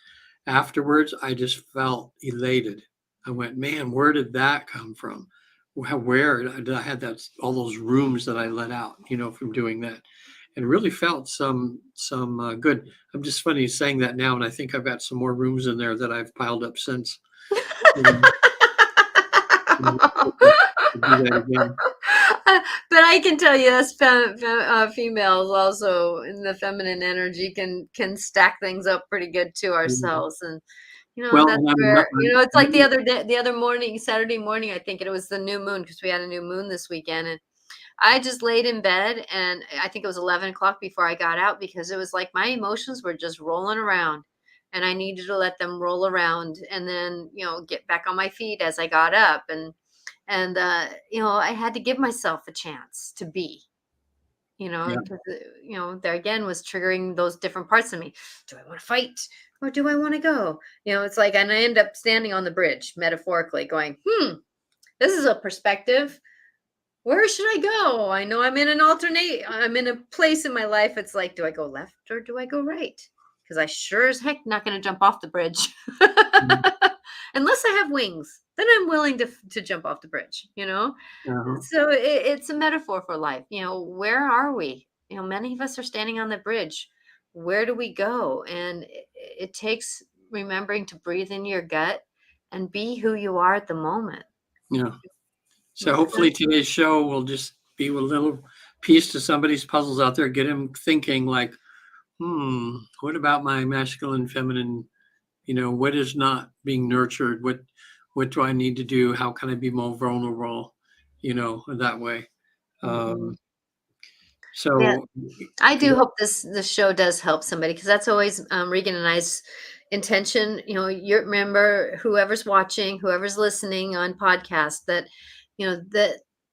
afterwards, I just felt elated. I went, man, where did that come from? where did I had that all those rooms that I let out, from doing that, and really felt some good. I'm just funny saying that now, and I think I've got some more rooms in there that I've piled up since. Um, to do that again. But I can tell you, us females also in the feminine energy can stack things up pretty good to Yeah. ourselves, and Well, that's and where it's like I'm the other morning, Saturday morning, I think it was the new moon because we had a new moon this weekend, and I just laid in bed, and I think it was 11 o'clock before I got out because it was like my emotions were just rolling around, and I needed to let them roll around, and then get back on my feet as I got up, and I had to give myself a chance to be. yeah, Because there again was triggering those different parts of me. Do I want to fight or do I want to go? It's like, and I end up standing on the bridge, metaphorically, going, this is a perspective. Where should I go? I know I'm in a place in my life. It's like, do I go left or do I go right? Because I sure as heck not going to jump off the bridge. mm, Unless I have wings, then I'm willing to jump off the bridge. uh-huh, So it's a metaphor for life. Where are we? Many of us are standing on the bridge. Where do we go? And it takes remembering to breathe in your gut and be who you are at the moment. yeah. So Because hopefully today's show will just be a little piece to somebody's puzzles out there, get them thinking like, what about my masculine, feminine? What is not being nurtured? What do I need to do? How can I be more vulnerable? That way. Mhm. Um, Yeah, so I do yeah, hope this show does help somebody because that's always Regan and I's intention. You remember whoever's watching, whoever's listening on podcast that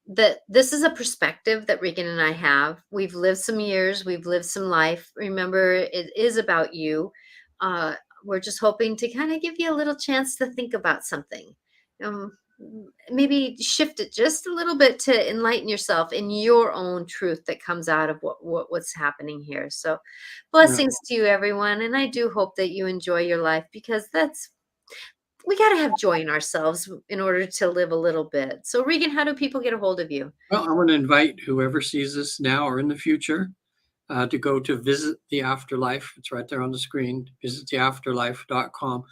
that this is a perspective that Regan and I have. We've lived some years, we've lived some life. Remember, it is about you. Uh, we're just hoping to kind of give you a little chance to think about something. Maybe shift it just a little bit to enlighten yourself in your own truth that comes out of what's happening here. So yeah. blessings to you, everyone, and I do hope that you enjoy your life because we got to have joy in ourselves in order to live a little bit. So Regan, how do people get a hold of you? Well, I want to invite whoever sees this now or in the future to go to Visit the Afterlife. It's right there on the screen, visittheafterlife.com.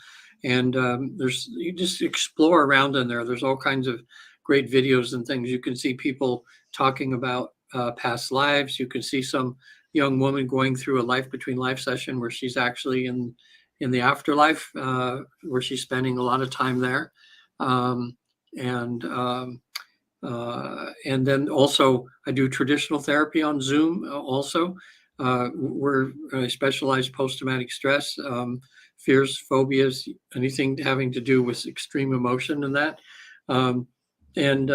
And you just explore around in there. There's all kinds of great videos and things. You can see people talking about past lives. You can see some young woman going through a life between life session where she's actually in the afterlife, where she's spending a lot of time there. Um, and and then also, I do traditional therapy on Zoom also, where I specialize post-traumatic stress, fears, phobias, anything having to do with extreme emotion and that. Um, and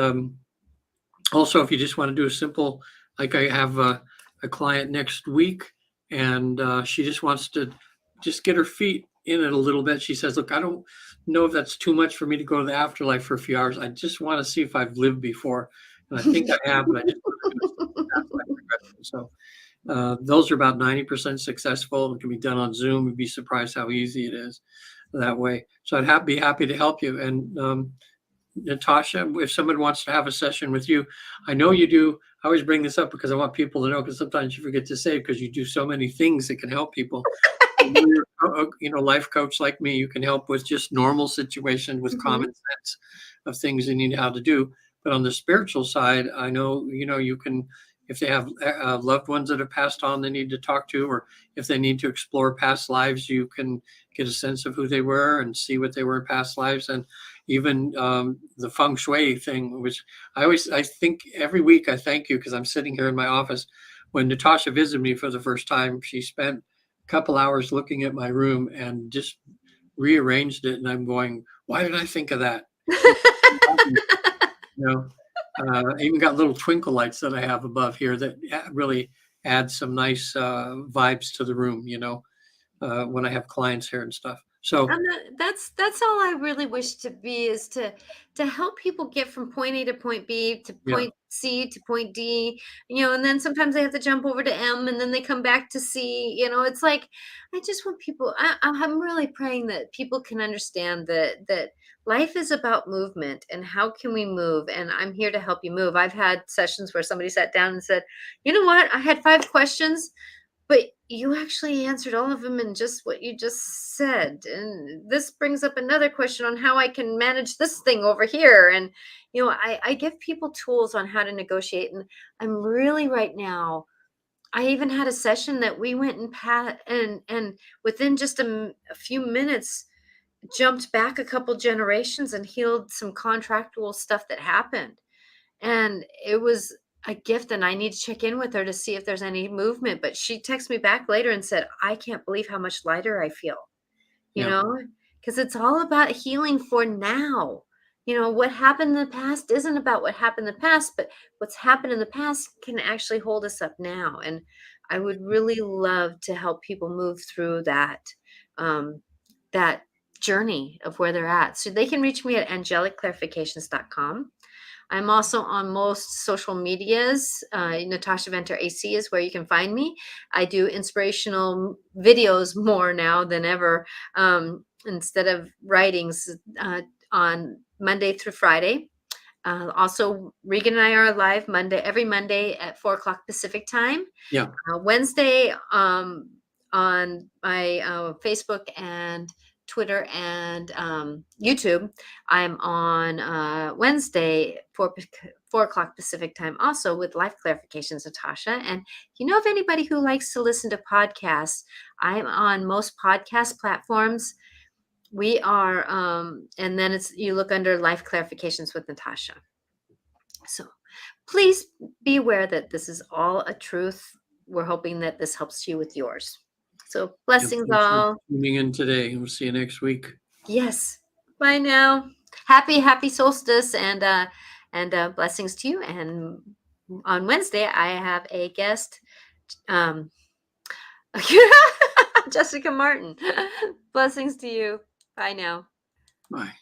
Also, if you just want to do a simple, like I have a client next week, and she just wants to just get her feet in it a little bit. She says, "Look, I don't know if that's too much for me to go to the afterlife for a few hours. I just want to see if I've lived before, and I think I have, but I just want to do some past life regression." So those are about 90% successful. It can be done on Zoom. You'd be surprised how easy it is that way. So be happy to help you. And Natasha, if someone wants to have a session with you, I know you do. I always bring this up because I want people to know, because sometimes you forget to say it because you do so many things that can help people. You're life coach like me. You can help with just normal situations with Mhm. common sense of things they need how to do. But on the spiritual side, I know, you can, if they have loved ones that have passed on they need to talk to, or if they need to explore past lives, you can get a sense of who they were and see what they were in past lives. And even the Feng Shui thing, which I think every week I thank you because I'm sitting here in my office. When Natasha visited me for the first time, she spent couple hours looking at my room and just rearranged it. And I'm going, why did I think of that? You know, I even got little twinkle lights that I have above here that really add some nice vibes to the room, when I have clients here and stuff. So And that's all I really wish to be, is to help people get from point A to point B to yeah, point C to point D, and then sometimes they have to jump over to M and then they come back to C. It's like I just want people. I'm really praying that people can understand that life is about movement and how can we move. And I'm here to help you move. I've had sessions where somebody sat down and said, "You know what? I had 5 questions. But you actually answered all of them in just what you just said. And this brings up another question on how I can manage this thing over here." And, I give people tools on how to negotiate. And I'm really right now, I even had a session that we went and and within just a few minutes, jumped back a couple generations and healed some contractual stuff that happened. And it was a gift, and I need to check in with her to see if there's any movement, but she texted me back later and said, "I can't believe how much lighter I feel," you yeah, know, because it's all about healing for now. What happened in the past isn't about what happened in the past, but what's happened in the past can actually hold us up now. And I would really love to help people move through um, that journey of where they're at. So they can reach me at angelicclarifications.com. I'm also on most social medias. Natasha Venter AC is where you can find me. I do inspirational videos more now than ever, instead of writings, on Monday through Friday. Also, Regan and I are live every Monday at 4 o'clock Pacific time. yeah. Wednesday, on my Facebook and Twitter and YouTube. I'm on Wednesday, 4 o'clock Pacific time, also with Life Clarifications, Natasha. And if anybody who likes to listen to podcasts, I'm on most podcast platforms. We are, and then you look under Life Clarifications with Natasha. So please be aware that this is all a truth. We're hoping that this helps you with yours. So Yeah. blessings Thanks for all. tuning in today. We'll see you next week. Yes. Bye now. Happy solstice, and blessings to you. And on Wednesday I have a guest, um Jessica Martin. Blessings to you. Bye now. Bye.